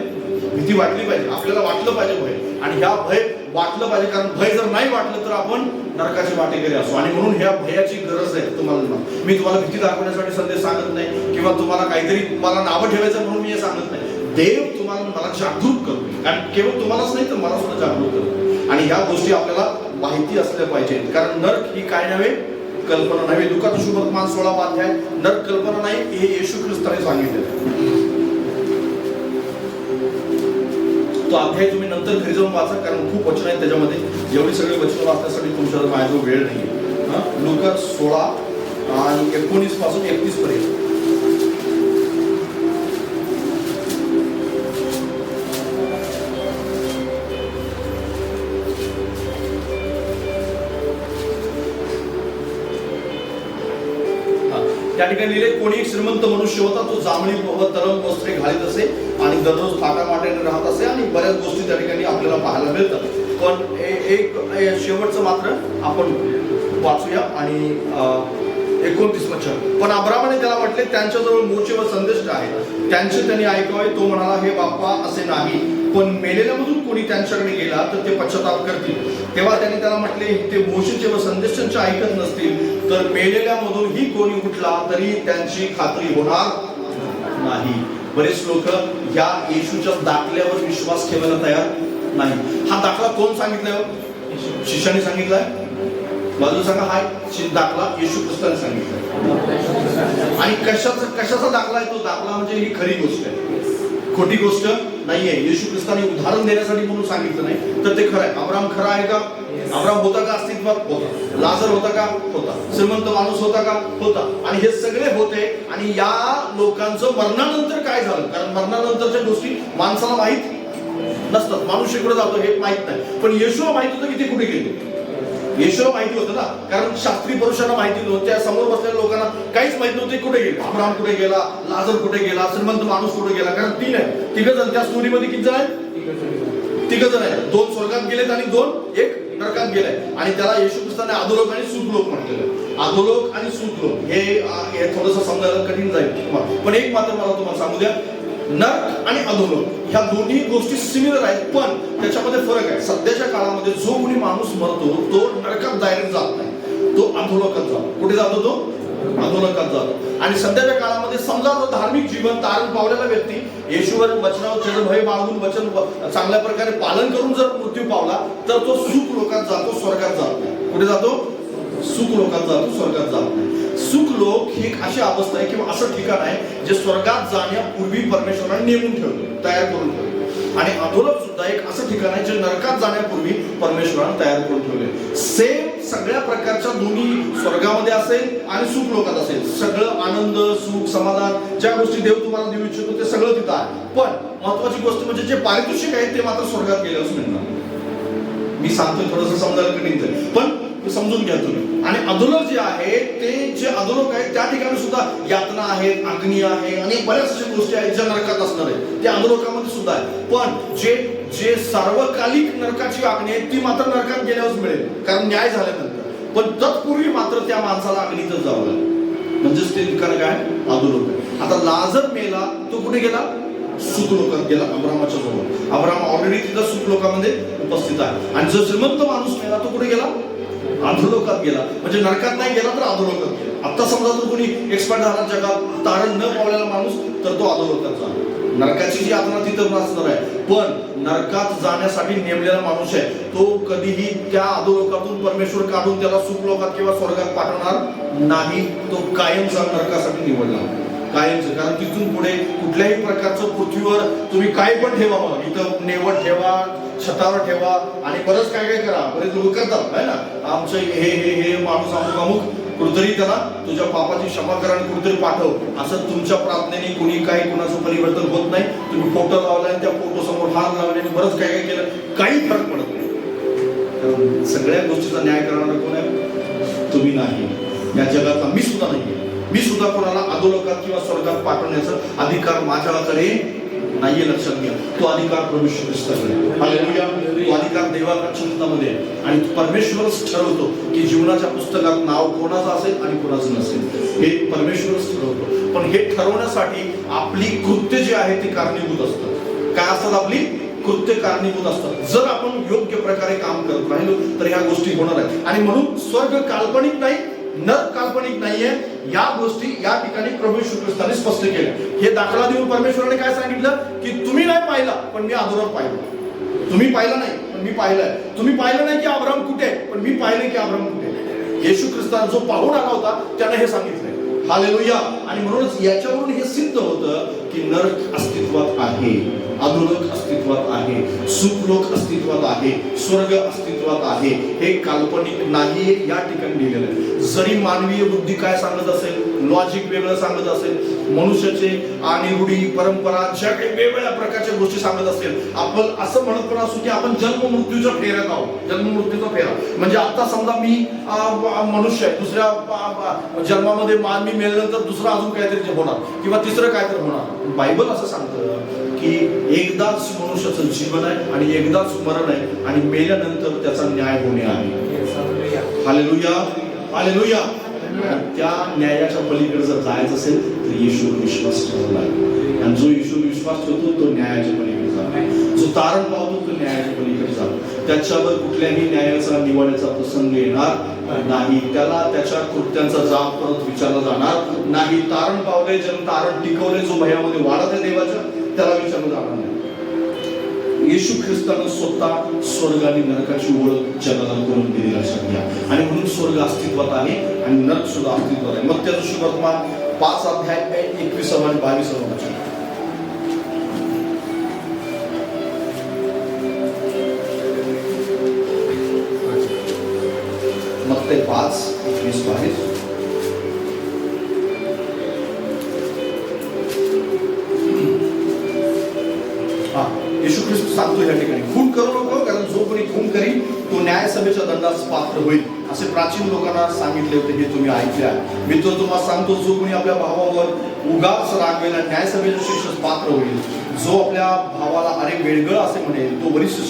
भीती वाटली पाहिजे. आपल्याला वाटलं पाहिजे भय, आणि ह्या भय वाटलं पाहिजे. कारण भय जर नाही वाटलं तर आपण नरकाचे वाटेकरी असो. आणि म्हणून ह्या भयाची गरज आहे तुम्हाला. मी तुम्हाला भीती दाखवण्यासाठी संदेश सांगत नाही किंवा तुम्हाला काहीतरी मला नावं ठेवायचं म्हणून मी हे सांगत नाही. देव तुम्हाला मला जागरूक करतो, कारण केवळ तुम्हालाच नाही तर मला सुद्धा जागरूक करतो. आणि ह्या गोष्टी आपल्याला माहिती असल्या पाहिजेत, कारण नरक ही काय नव्हे, कल्पना नव्हे. लुकाचं शुभवर्तमान 16वा अध्याय, नरक कल्पना नाही हे येशू ख्रिस्ताने सांगितलेलं. तो अध्याय तुम्ही नंतर घरी जाऊन वाचा, कारण खूप वचन आहेत त्याच्यामध्ये. एवढी सगळी वचन वाचण्यासाठी तुमच्यावर माझ्याजवळ वेळ नाही. लुका 16 आणि 19 पासून 31 पर्यंत. त्या ठिकाणी लिहिले, कोणी एक श्रीमंत मनुष्य होता, तो जांभळी व तरंग वस्त्रे घालीत असे आणि दररोज थाटामाट्याने राहत असे. आणि बऱ्याच गोष्टी त्या ठिकाणी आपल्याला पाहायला मिळतात. पण एक शेवटचं मात्र आपण वाचूया आणि 29 वचन. पण अब्रामाने त्याला म्हटले, त्यांच्याजवळ मोचे व संदेष्ट आहेत, त्यांचे त्यांनी ऐकावे. तो म्हणाला, हे बाप्पा असे नाही, पण मेलेल्यामधून कोणी त्यांच्याकडे गेला तर ते पश्चाताप करतील. तेव्हा त्यांनी त्याला म्हटले, ते मोशेचे व संदेशांचे ऐकत नसतील तर मेलेल्यामधून ही कोणी उठला तरी त्यांची खात्री होणार नाही. बरेच लोक या येशूच्या दाखल्यावर विश्वास ठेवायला तयार नाही. हा दाखला कोण सांगितलाय? शिष्याने सांगितलाय. बाजू सांगा, हा दाखला येशू ख्रिस्ताने सांगितलाय. आणि कशाचा दाखला आहे तो? दाखला म्हणजे ही खरी गोष्ट आहे, खोटी गोष्ट नाहीये. येशू ख्रिस्ताने उदाहरण देण्यासाठी म्हणून सांगितलं नाही, तर ते खरं आहे. अब्राम खरा आहे का? अब्राम होता का अस्तित्वात? होता. लाजर होता का? होता. श्रीमंत माणूस होता का? होता. आणि हे सगळे होते. आणि या लोकांचं मरणानंतर काय झालं? कारण मरणानंतरच्या गोष्टी माणसाला माहित नसतात. माणूस कुठे जातो हे माहित नाही, पण येशूला माहित होतं की ते कुठे गेले. येशूला माहिती होतं ना, कारण शास्त्री पुरुषांना माहिती नव्हतं. त्या समोर बसलेल्या लोकांना काहीच माहित नव्हते कुठे गेले. अब्राम कुठे गेला, लाजर कुठे गेला, श्रीमंत माणूस कुठे गेला. कारण 3 आहे, 3 जण. त्या स्टोरीमध्ये किती जण आहेत? 3 जण आहेत. 2 स्वर्गात गेलेत आणि 1 नरकात गेलाय. आणि त्याला येशू ख्रिस्ताने अधोलोक आणि सुखलोक म्हटलेलं. अधोलोक आणि सुखलोक हे थोडंसं समजायला कठीण जाईल, पण एक मात्र मला तुम्हाला सांगू द्या, नरक आणि अधोलोक ह्या दोन्ही गोष्टी सिमिलर आहेत, पण त्याच्यामध्ये फरक आहे. सध्याच्या काळामध्ये जो कोणी माणूस मरतो तो नरकात डायरेक्ट जात नाही, तो अधोलोकात जातो. कुठे जातो तो? अधोलोकात जातो. आणि सध्याच्या काळामध्ये समजा तो धार्मिक जीवन तारण पावलेला व्यक्ती येशूवर वचनावर चिरभय बाळगून वचन चांगल्या प्रकारे पालन करून जर मृत्यू पावला तर तो सुख लोकात जातो, स्वर्गात जात नाही. कुठे जातो? सुख लोकात जातो, स्वर्गात जात नाही. सुख लोक ही एक अशी अवस्था आहे किंवा असं ठिकाण आहे जे स्वर्गात जाण्यापूर्वी परमेश्वराने नेमून ठेवलं, तयार करून ठेवलं. आणि अधोलोक सुद्धा एक असं ठिकाण आहे जे नरकात जाण्यापूर्वी परमेश्वराने तयार करून ठेवले. सेम सगळ्या प्रकारच्या दोन्ही स्वर्गामध्ये असेल आणि सुख लोकात असेल. सगळं आनंद, सुख, समाधान, ज्या गोष्टी देव तुम्हाला देऊ इच्छितो ते सगळं तिथं आहे. पण महत्वाची गोष्ट म्हणजे जे पारितोषिक आहे ते मात्र स्वर्गात गेल्यावर मिळणार. मी सांगतोय थोडंसं समजायला कठीण जाईल, पण समजून घ्या तुम्ही. आणि अधोलोक जे आहे ते जे अधोलोक आहे त्या ठिकाणी सुद्धा यातना आहेत, अग्नी आहे आणि बऱ्याच अशा गोष्टी आहेत ज्या नरकात असणार आहेत, ते अधोलोकामध्ये सुद्धा आहे. पण जे सार्वकालिक नरकाची अग्नी आहे ती मात्र नरकात गेल्यावरच मिळेल, कारण न्याय झाल्यानंतर. पण तत्पूर्वी मात्र त्या माणसाला अग्नीतच जावं लागेल. म्हणजेच ते ठिकाण काय? अधोलोक आहे. आता लाजर मेला, तो कुठे गेला? सुख लोकात गेला, अब्रामाच्या जवळ. अब्राम ऑलरेडी तिथं सुख लोकामध्ये उपस्थित आहे. आणि जो श्रीमंत माणूस मेला तो कुठे गेला? अधोलोकात गेला. म्हणजे नरकात नाही गेला तर अधोलोकात गेला. आता समजा जर कोणी एक्सपायर झाला जगात, तारण न पावलेला माणूस, तर तो अधोलोकात जाणार. नरकाची जी यातना तिथं नसणार आहे. पण नरकात जाण्यासाठी नेमलेला माणूस आहे तो कधीही त्या अधोलोकातून परमेश्वर काढून त्याला सुख लोकात किंवा स्वर्गात पाठवणार नाही. तो कायमचा नरकासाठी निवडला, कायमचं. कारण तिथून पुढे कुठल्याही प्रकारचं पृथ्वीवर तुम्ही काय पण ठेवा, मग इथं नेवट ठेवा, छतावर ठेवा आणि बरंच काय काय करा. बरेच लोक करतात आहे ना, आमचं हे माणूस अमुक कुठतरी त्याला तुझ्या पापाची क्षमा करा आणि कुठतरी पाठव, असं तुमच्या प्रार्थनेने कुणी काही कुणाचं परिवर्तन होत नाही. तुम्ही फोटो लावलाय, त्या फोटो समोर हार लावले आणि बरंच काय काय केलं, काही फरक पडत नाही. सगळ्या गोष्टीचा न्याय करणारा कोण आहे? तुम्ही नाही. या जगातला मी सुद्धा नाही. मी सुद्धा कोणाला अधोलोकात किंवा स्वर्गात पाठवण्याचा अधिकार माझ्याकडे नाहीये. लक्षात घ्या, तो अधिकार प्रभू ख्रिस्ताकडे. हालेलुया. तो अधिकार देवाच्या चिंतामध्ये. आणि परमेश्वरच ठरवतो की जीवनाच्या पुस्तकात नाव कोणाचं असेल आणि कोणाचं नसेल, हे परमेश्वरच ठरवतो. पण हे ठरवण्यासाठी आपली कृत्य जी आहे ती कारणीभूत असतात. काय असतात आपली कृत्य कारणीभूत असतात. जर आपण योग्य प्रकारे काम करत राहिलो तर ह्या गोष्टी होणार आहेत. आणि म्हणून स्वर्ग काल्पनिक नाही, नरक काल्पनिक नाहीये. या गोष्टी या ठिकाणी प्रभू येशू ख्रिस्ताने स्पष्ट केल्या. हे दाखला देऊन परमेश्वराने काय सांगितलं की तुम्ही नाही पाहिला पण मी अगोदर पाहिलं. तुम्ही पाहिलं नाही पण मी पाहिलंय. तुम्ही पाहिलं नाही की अब्राहम कुठे आहे पण मी पाहिलं की अब्राहम कुठे आहे. येशू ख्रिस्ताने जो पाहून आला होता त्याने हे सांगितलंय. हालेलुया. आणि म्हणूनच याच्यावरून हे सिद्ध होतं की नरक अस्तित्वात आहे, अधोलोक अस्तित्वात आहे, सुखलोक अस्तित्वात आहे, स्वर्ग अस्तित्वात आहे. हे काल्पनिक नाही या ठिकाणी लिहिलेलं आहे. जरी मानवीय बुद्धी काय सांगत असेल, लॉजिक वेगळं सांगत असेल, मनुष्याचे आणि रूढी परंपरा ज्या काही वेगवेगळ्या प्रकारच्या गोष्टी सांगत असेल, आपण असं म्हणत पण असू की आपण जन्म मृत्यूच्या फेऱ्यात आहोत. जन्म मृत्यूचा फेरा म्हणजे आता समजा मी मनुष्य आहे, दुसऱ्या जन्मामध्ये मी मेल्यानंतर दुसरं अजून काहीतरी होणार किंवा तिसरं काहीतरी होणार. बायबल असं सांगतं की एकदाच मनुष्याचं जीवन आहे आणि एकदाच मरण आहे आणि मेल्यानंतर त्याचा न्याय होणे आहे. Hallelujah, hallelujah. त्या न्यायाच्या पलीकडे जर जायचं असेल तर येशूवर विश्वास ठेवला आहे. आणि जो येशूवर विश्वास ठेवतो तो न्यायाच्या पलीकडे जातो. जो तारण पावतो तो न्यायाच्या पलीकडे जातो. त्याच्यावर कुठल्याही न्यायाचा निवडण्याचा प्रसंग येणार नाही. त्याला त्याच्या कृत्यांचा जाब परत विचारला जाणार नाही. तारण पावले, जन तारण टिकवले, जो भयामध्ये वाढत आहे देवाच्या, त्याला विचारलं जाणार नाही. येशू ख्रिस्तानं स्वतः स्वर्ग आणि नरकाची ओळख जगाला करून दिली, लक्षात घ्या. आणि म्हणून स्वर्ग अस्तित्वात आहे आणि नरक सुद्धा अस्तित्वात आहे. मग त्याचं शुभवर्तमान 5 अध्याय 21 आणि 22 वचन. मग ते 5, 21, 22. येशू ख्रिस्त सांगतो या ठिकाणी, खून करू नको, कारण जो कोणी खून करील तो न्यायसभेच्या दंडास पात्र होईल. असे प्राचीन लोकांना सांगितले होते, हे तुम्ही ऐकले आहे. मी तो तुम्हाला सांगतो, जो कोणी आपल्या भावावर उगाच रागवेल आणि न्यायसभेच्या शिक्षेस पात्र होईल. जो आपल्या भावाला अरे वेळगळ असे म्हणेल तो वरिष्ठ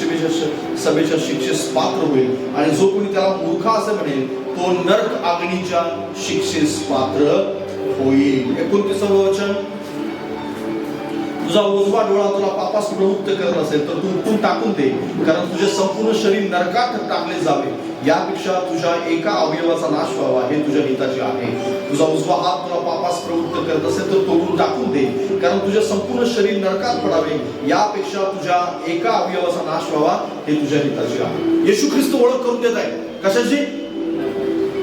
सभेच्या शिक्षेस पात्र होईल. आणि जो कोणी त्याला मूर्खा असे म्हणेल तो नरक अग्नीच्या शिक्षेस पात्र होईल. 29 वचन. तुझा उजवा डोळा तुला पापास प्रवृत्त करत असेल तर तू उठून टाकून दे, कारण तुझे संपूर्ण शरीर नरकात टाकले जावे. यापेक्षा तुझ्या एका अवयवाचा नाश व्हावा हे तुझ्या हिताचे आहे. तुझा उजवा हात तुला पापास प्रवृत्त करत असेल तर तोडून टाकून दे, कारण तुझे संपूर्ण शरीर नरकात पडावे. यापेक्षा तुझ्या एका अवयवाचा नाश व्हावा हे तुझ्या हिताचे आहे. येशू ख्रिस्त ओळख करून देत आहे. कशाची?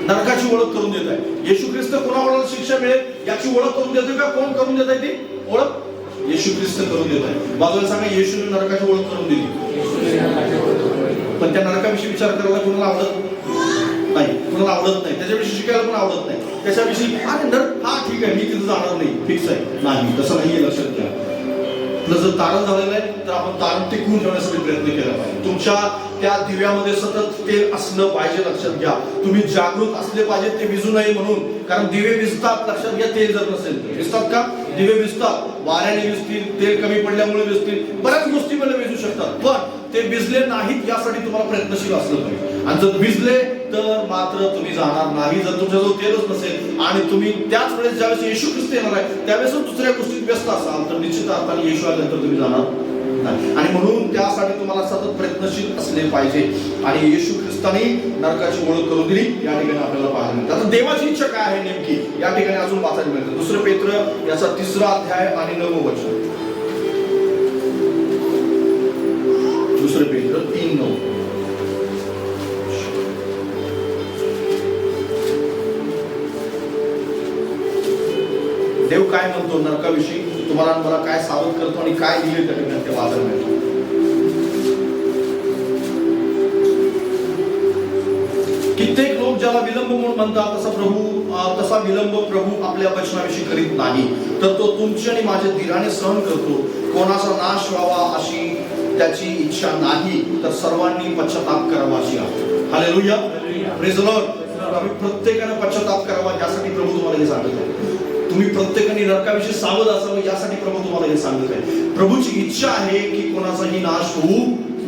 नरकाची ओळख करून देत आहे. येशू ख्रिस्त कोणाला शिक्षा मिळेल याची ओळख करून देते का? कोण करून देत आहे ती ओळख? येशू ख्रिस्त करून देत आहे. बाजूला सांगा, येशूने नरकाची ओळख करून दिली. पण त्या नरकाविषयी विचार करायला कोणाला आवडत नाही, कोणाला आवडत नाही. त्याच्याविषयी शिकायला पण आवडत नाही. त्याच्याविषयी अरे नरक, हा ठीक आहे, मी तिथं जाणार नाही, फिक्स आहे. नाही, तसं नाहीये, लक्षात घ्या. जर तारण झालेलं आहे तर आपण तारण टिकवून ठेवण्यासाठी प्रयत्न केला पाहिजे. तुमच्या त्या दिव्यामध्ये सतत तेल असलं पाहिजे, लक्षात घ्या. तुम्ही जागृत असले पाहिजे, ते विझू नये म्हणून. कारण दिवे विझतात, लक्षात घ्या. तेल जर नसेल तर विझतात का? दिवे विझतात, वाऱ्याने विझतील, तेल कमी पडल्यामुळे विझतील, बऱ्याच गोष्टी मला विझू शकतात. पण ते भिजले नाहीत यासाठी तुम्हाला प्रयत्नशील असलं पाहिजे. आणि जर भिजले तर मात्र तुम्ही जाणार नाही. जर तुमच्याजवळ तेलच नसेल आणि तुम्ही त्याच वेळेस ज्यावेळेस येशू ख्रिस्त येणार आहे त्यावेळेस दुसऱ्या गोष्टीत व्यस्त असाल तर निश्चित अर्थाने येशू आल्यानंतर तुम्ही जाणार नाही. आणि म्हणून त्यासाठी तुम्हाला सतत प्रयत्नशील असले पाहिजे. आणि येशू ख्रिस्ताने नरकाची ओळख करून दिली या ठिकाणी आपल्याला पाहायला मिळतं. आता देवाची इच्छा काय आहे नेमकी या ठिकाणी अजून वाचायला मिळतं. 2 पेत्र याचा 3 अध्याय आणि 9 वचन. 2 पेत्र 3:9. देव काय म्हणतो नरकाविषयी, तुम्हाला मला काय सावध करतो आणि काय दिले त्या ठिकाणी ते वाचायला मिळतं. कित्येक लोक ज्याला विलंब म्हणून म्हणतात तसा विलंब प्रभू आपल्या वचनाविषयी करीत नाही, तर तो तुमची आणि माझ्या धीराने सहन करतो. कोणाचा नाश व्हावा अशी त्याची इच्छा नाही, तर सर्वांनी पश्चाताप करावा अशी आहे. Hallelujah, praise the Lord. प्रत्येकाने पश्चाताप करावा यासाठी प्रभू तुम्हाला हे सांगत आहे. तुम्ही प्रत्येकाने नरकाविषयी सावध असावं यासाठी प्रभू तुम्हाला हे सांगत आहे. प्रभूची इच्छा आहे की कोणाचाही नाश होऊ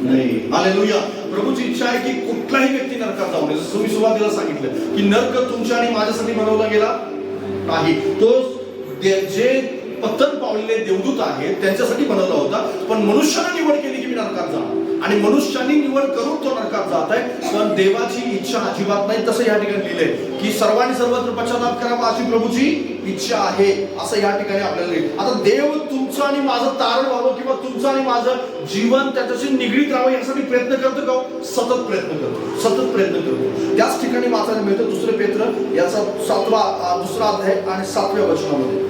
नये. हालेलुया. प्रभूची इच्छा आहे की कुठलाही व्यक्ती नरकात जाऊ नये. जसं तुम्ही सुरुवातीला सांगितलं की नरक तुमच्या आणि माझ्यासाठी बनवला गेला नाही. तो जे पतन पावलेले देवदूत आहेत त्यांच्यासाठी बनवला होता, पण मनुष्याने निवड केली की मी नरकात जाणार, आणि मनुष्याने निवड करून तो नरकात जात आहे. पण देवाची इच्छा अजिबात नाही. तसं या ठिकाणी लिहिलंय की सर्वांनी सर्वत्र पश्चाताप करावा अशी प्रभूची इच्छा आहे, असं या ठिकाणी आपल्याला लिहिलं. आता देव तुमचं आणि माझं तारण व्हावं किंवा तुमचं आणि माझं जीवन त्याच्याशी निगडीत राहावं यासाठी प्रयत्न करतो का? सतत प्रयत्न करतो, सतत प्रयत्न करतो. त्याच ठिकाणी वाचायला मिळतं 2 पेत्र याचा 2रा अध्याय आणि 7व्या वचनामध्ये.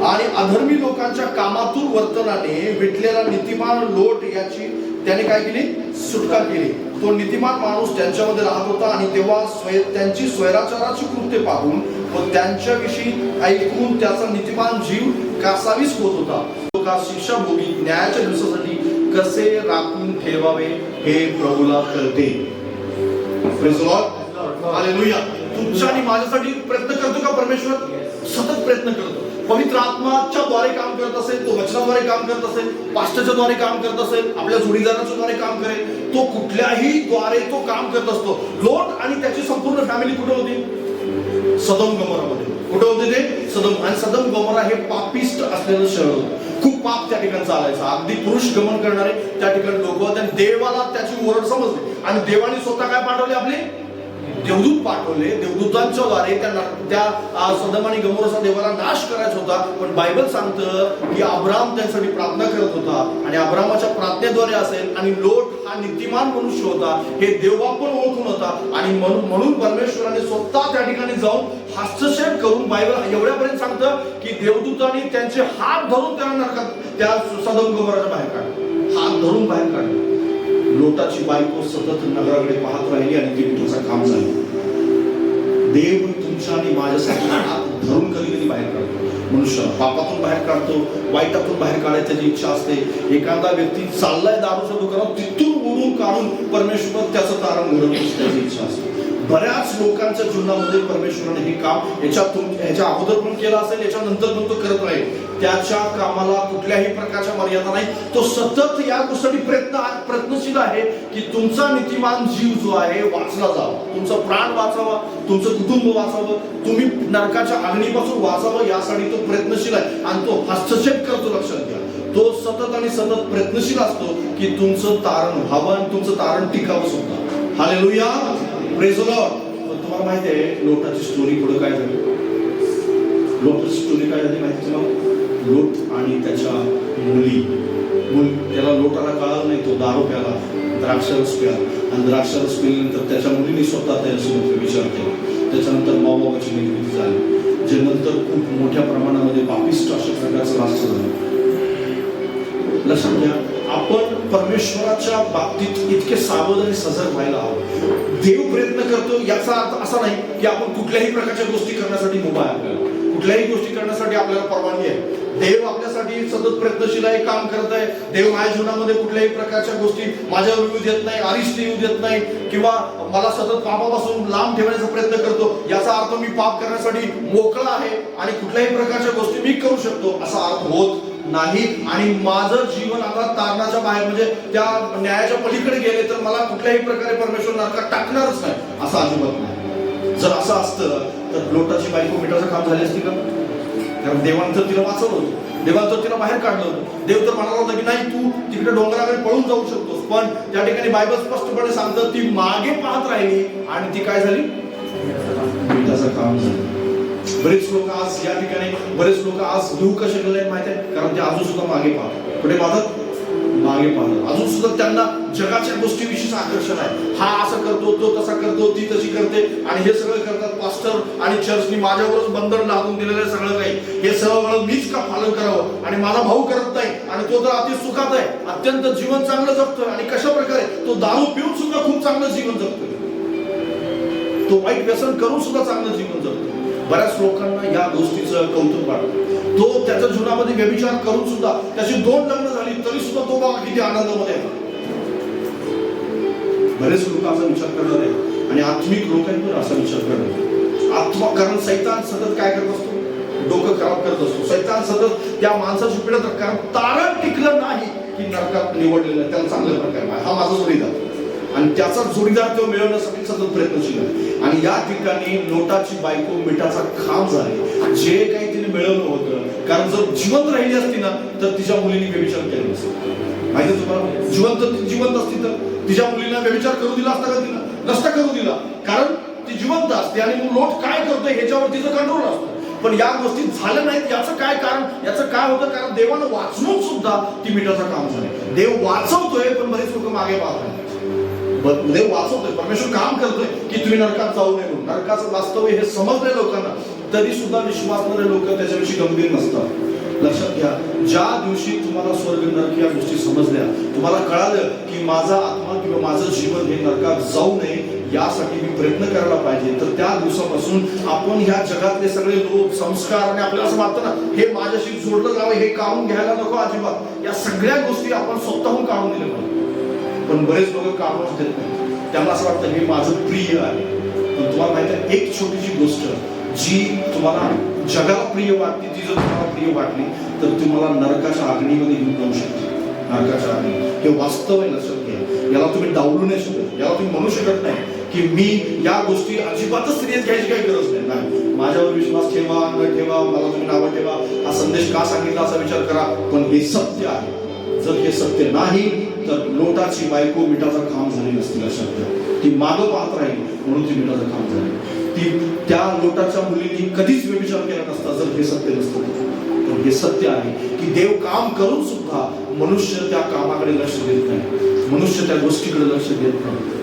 आणि अधर्मी लोकांच्या कामातून वर्तनाने विटलेला नीतिमान लोट याची त्याने काय केली? सुटका केली. तो नीतिमान माणूस त्यांच्यामध्ये राहत होता आणि तेव्हा त्यांची स्वैराचाराची कृत्य पाहून व त्यांच्याविषयी ऐकून त्याचा नीतिमान जीव कासावीस होत होता. लोकांना शिक्षा भोगी न्यायाच्या दिवसासाठी कसे राखून ठेवावे हे प्रभूला कळते. Praise the Lord, hallelujah. तुमच्या आणि माझ्यासाठी प्रयत्न करतो का परमेश्वर? सतत प्रयत्न करतो. पवित्र आत्माच्या द्वारे काम करत असेल, तो वचनाद्वारे काम करत असेल, पास्टरच्या द्वारे काम करत असेल, आपल्या जोडीदाराच्या द्वारे काम करेल, तो कुठल्याही द्वारे तो काम करत असतो. लोट आणि त्याची संपूर्ण फॅमिली कुठे होती? सदोम गमोरामध्ये. कुठे होते ते? सदोम. आणि सदोम गमोरा हे पापिस्ट असलेलं शहर होतं. खूप पाप त्या ठिकाणी चालायचं. अगदी पुरुष गमन करणारे त्या ठिकाणी लोक होते. आणि देवाला त्याची ओरड समजली आणि देवाने स्वतः काय पाठवले? आपले देवदूत पाठवले. देवदूतांच्या द्वारे त्या सदोम आणि गमोराचा देवाला नाश करायचा होता. पण बायबल सांगतं की अब्राम त्यासाठी प्रार्थना करत होता आणि अब्रामाच्या प्रार्थनेद्वारे असेल आणि लोट हा नीतिमान मनुष्य होता हे देवा पण ओळखून होता. आणि म्हणून परमेश्वराने स्वतः त्या ठिकाणी जाऊन हस्तक्षेप करून बायबल एवढ्यापर्यंत सांगतं की देवदूतांनी त्यांचे हात धरून त्यांना नरकात त्या सदोम गमोराच्या बाहेर काढले. हात धरून बाहेर काढले. लोटाची बायको सतत नगराकडे पाहत राहिली आणि ती त्याचं काम झालं. देव तुमच्या आणि माझ्यासाठी हात धरून कधी कधी बाहेर काढतो. मनुष्य पापातून बाहेर काढतो, वाईटातून बाहेर काढायची त्याची इच्छा असते. एखादा व्यक्ती चाललाय दारूच्या दुकानात, तिथून उडून काढून परमेश्वर त्याचं तारण घडवण्याची त्याची इच्छा असते. बऱ्याच लोकांच्या जीवनामध्ये परमेश्वराने हे काम याच्या अगोदर पण केलं असेल, याच्यानंतर पण तो करत राहील. त्याच्या कामाला कुठल्याही प्रकारच्या मर्यादा नाही. तो सतत या गोष्टीसाठी प्रयत्नशील आहे की तुमचा नीतिमान जीव जो आहे वाचला जावा, तुमचा प्राण वाचावा, तुमचं कुटुंब वाचावं, तुम्ही नरकाच्या अग्नीपासून वाचावं यासाठी तो प्रयत्नशील आहे. आणि तो हस्तक्षेप करतो. लक्षात घ्या, तो सतत आणि सतत प्रयत्नशील असतो की तुमचं तारण व्हावं आणि तुमचं तारण टिकावं सुद्धा. Hallelujah, praise the Lord. तुम्हाला माहिती आहे लोटाची स्टोरी पुढे काय झाली? लोटाची स्टोरी काय झाली माहिती तुम्हाला? लोट आणि त्याच्या मुली, त्याला लोटाला कळालं नाही, तो दारू प्याला, द्राक्षरस प्याला आणि द्राक्षरस पिल्यानंतर त्याच्या मुलीने स्वतः त्याच्यासोबत विचार केला. त्याच्यानंतर माओवाची निर्मिती झाली, जे नंतर खूप मोठ्या प्रमाणामध्ये पापिस्ट अशा प्रकारचं राष्ट्र झालं. लक्षात घ्या, आपण परमेश्वराच्या बाबतीत इतके सावध आणि सजग व्हायला हवं. देव प्रयत्न करतो याचा अर्थ असा नाही की आपण कुठल्याही प्रकारच्या गोष्टी करण्यासाठी मुभा आहे. आपल्याला कुठल्याही गोष्टी करण्यासाठी आपल्याला परवानगी आहे. देव आपल्यासाठी सतत प्रयत्नशील आहे, काम करत आहे. देव माझ्या जीवनामध्ये कुठल्याही प्रकारच्या गोष्टी माझ्यावर येऊ देत नाही, अरिष्ट येऊ देत नाही किंवा मला सतत पापापासून लांब ठेवण्याचा प्रयत्न करतो. याचा अर्थ मी पाप करण्यासाठी मोकळा आहे आणि कुठल्याही प्रकारच्या गोष्टी मी करू शकतो असा अर्थ होत नाही. आणि माझं जीवन आता तारणाच्या बाहेर म्हणजे त्या न्यायाच्या पलीकडे गेले तर मला कुठल्याही प्रकारे परमेश्वर नरकात टाकणारच नाही असं अजिबात नाही. जर असं असतं तर लोटाची बायको मिठाचं काम झाली असती का? कारण देवानं तर तिला वाचवलं होतं, देवानं तर तिला बाहेर काढलं होतं. देव तर म्हणाला होता की नाही तू तिकडे डोंगराकडे पळून जाऊ शकतोस. पण त्या ठिकाणी बायबल स्पष्टपणे सांगतं ती मागे पाहत राहिली आणि ती काय झाली? मिठाचं काम झालं. बरेच लोक आज या ठिकाणी लिहू कसे गेले माहिती आहे? कारण ते अजून सुद्धा मागे पाहतात. कुठे पाहतात? मागे पाहतात. अजून सुद्धा त्यांना जगाच्या गोष्टीविषयीच आकर्षण आहे. हा असं करतो, तो तसा करतो, ती तशी करते आणि हे सगळं करतात. पास्टर आणि चर्चनी माझ्यावरच बंधन लावून दिलेलं सगळं काही, हे सगळं मीच का पालन करावं आणि माझा भाऊ करत नाही आणि तो तर अति सुखात आहे, अत्यंत जीवन चांगलं जगतोय आणि कशा प्रकारे तो दारू पिऊन सुद्धा खूप चांगलं जीवन जगतोय, तो वाईट व्यसन करून सुद्धा चांगलं जीवन जगतोय. बऱ्याच लोकांना या गोष्टीचं कौतुक वाटतं. तो त्याच्या जीवनामध्ये व्यभिचार करून सुद्धा त्याची 2 लग्न झाली तरी सुद्धा तो बघा किती आनंदामध्ये आहे. बरेच लोक असा विचार करणार आहे आणि आत्मिक लोकांवर असा विचार करणार आत्मा. कारण सैतान सतत काय करत असतो? डोकं खराब करत असतो. सैतान सतत त्या माणसाची पीडा कारण तारण टिकलं नाही की नरकात निवडलेलं त्याला चांगल्या प्रकारे हा माझा जोडीदार आणि त्याचा जोडीदार तो मिळवण्यासाठी सतत प्रयत्नशील आहे. आणि या ठिकाणी लोटाची बायको मिठाचा खांब झाली. जे काही तिने मिळवलं होतं, कारण जर जिवंत राहिली असती ना तर तिच्या मुलीने व्यभिचार केला नसता. माहिती तुम्हाला, जिवंत असती तर तिच्या मुलीला व्यभिचार करू दिला असता का? तिला नसता करू दिला, कारण ती जिवंत असते आणि मग लोट काय करतोय ह्याच्यावर तिचं कंट्रोल असतं. पण या गोष्टी झाल्या नाहीत. याचं काय कारण? याचं काय होतं? कारण देवानं वाचवून सुद्धा ती मिठाचं काम झालं. देव वाचवतोय पण बरेच लोक मागे पाहत. देव वाचवतोय, परमेश्वर काम करतोय की तुम्ही नरकात जाऊ नये म्हणून. नरकाचं वास्तव हे समजले लोकांना, तरी सुद्धा विश्वासणारे लोक त्याच्याविषयी गंभीर नसतात. लक्षात घ्या, ज्या दिवशी तुम्हाला स्वर्ग नरक या गोष्टी समजल्या, तुम्हाला कळालं की माझा आत्मा किंवा माझं जीवन हे नरकात जाऊ नये यासाठी मी प्रयत्न करायला पाहिजे, तर त्या दिवसापासून आपण ह्या जगातले सगळे लोक संस्कार आणि आपल्याला असं वाटतं ना हे माझ्याशी जोडलं जावं, हे काढून घ्यायला नको अजिबात, या सगळ्या गोष्टी आपण स्वतःहून काढून दिल्या पाहिजे. पण बरेच लोक काढूनच देत नाही. त्यांना असं वाटतं हे माझं प्रिय आहे. पण तुम्हाला माहिती आहे, एक छोटीशी गोष्ट जी तुम्हाला जगाला प्रिय वाटते, ती जर तुम्हाला प्रिय वाटली तर तुम्हाला नरकाच्या आग्नीमध्ये घेऊन जाऊ शकते. नरकाच्या आग्नी हे वास्तव आहे. लक्षात घ्या, याला तुम्ही डावलू नाही शकत. याला तुम्ही म्हणू शकत नाही की मी या गोष्टी अजिबातच सिरियस घ्यायची काही गरज नाही. माझ्यावर विश्वास ठेवा न ठेवा, मला तुम्ही नावं ठेवा, हा संदेश का सांगितला असा विचार करा, पण हे सत्य आहे. जर हे सत्य नाही तर लोटाची बायको मिठाचा खांब झाली नसती. लक्षात घ्या, ती मागं पाहत राहील म्हणून ती मिठाचा खांब झाली. ती त्या लोटाच्या मुलीने कधीच व्यभिचार केला नसता जर हे सत्य नसतं. पण हे सत्य आहे की देव काम करून सुद्धा मनुष्य त्या कामाकडे लक्ष देत नाही, मनुष्य त्या गोष्टीकडे लक्ष देत नाही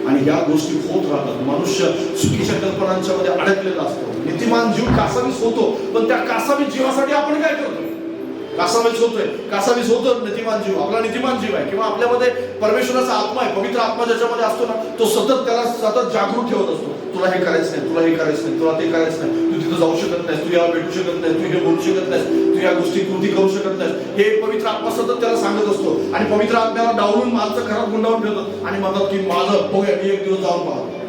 आणि या गोष्टी होत राहतात. मनुष्य चुकीच्या कल्पनांच्या मध्ये अडकलेला असतो. नीतिमान जीव कासावीस होतो, पण त्या कासावीस जीवासाठी आपण काय करतो? कासावीस होतो नीतिमान जीव. आपला नीतिमान जीव आहे किंवा आपल्यामध्ये परमेश्वराचा आत्मा आहे, पवित्र आत्मा ज्याच्यामध्ये असतो ना, तो त्याला सतत जागृत ठेवत असतो. तुला हे करायचं नाही, तुला हे करायचं नाही, तुला ते करायचं नाही, तू तिथं जाऊ शकत नाही, तू याला भेटू शकत नाही, तू हे बोलू शकत नाही, तू या गोष्टी कृती करू शकत नाही, हे पवित्र आत्मा सतत त्याला सांगत असतो. आणि पवित्र आत्म्याला डावलून माणसं घरात गुंडावून ठेवतात आणि म्हणतात की माझं बघूया, मी एक दिवस जाऊन पाहतो.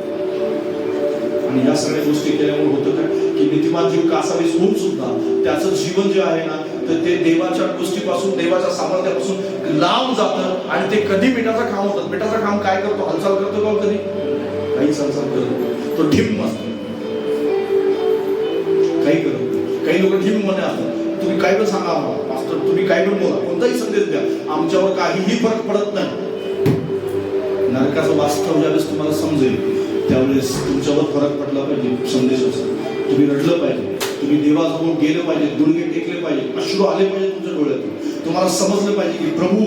आणि या सगळ्या गोष्टी केल्यामुळे होतं काय की नीतिमान जीव कासावीस होऊन सुद्धा त्याचं जीवन जे आहे ना, तर ते देवाच्या गोष्टीपासून, देवाच्या सामर्थ्यापासून लांब जातं. आणि ते कधी मिठाचा खांब होतात. मिठाचा खांब काय करतो? हालचाल करतो का? कधी काहीच हालचाल करतो. तो ढिम्म असतो, काही करत. काही लोक ढिम्म मध्ये असतात. तुम्ही काय पण सांगा आम्हाला, मास्टर तुम्ही काय पण बोला, कोणताही संदेश द्या, आमच्यावर काहीही फरक पडत नाही. नरकाचं वास्तव ज्यावेळेस तुम्हाला समजेल त्यावेळेस तुमच्यावर फरक पडला पाहिजे. संदेशाचा तुम्ही रडलं पाहिजे, तुम्ही देवाजवळ गेलं पाहिजे, गुडघे टेकले पाहिजे, अश्रू आले पाहिजे तुमच्या डोळ्यातून. तुम्हाला समजलं पाहिजे की प्रभू,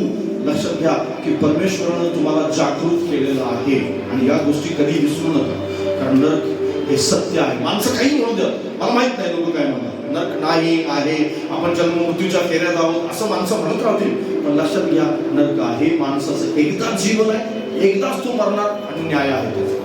लक्षात घ्या की परमेश्वरानं तुम्हाला जागृत केलेलं आहे आणि या गोष्टी कधी विसरू नका. कारण नरक हे सत्य आहे. माणसं काही म्हणू द्या, मला माहित नाही लोक काय म्हणतात, नरक नाही आहे, आपण जन्म मृत्यूच्या फेऱ्यात आहोत असं माणसं म्हणत राहतील. पण लक्षात घ्या, नरक आहे माणसाचं एकदाच जीवन आहे, एकदाच तो मरणार आणि न्याय आहे त्याचा.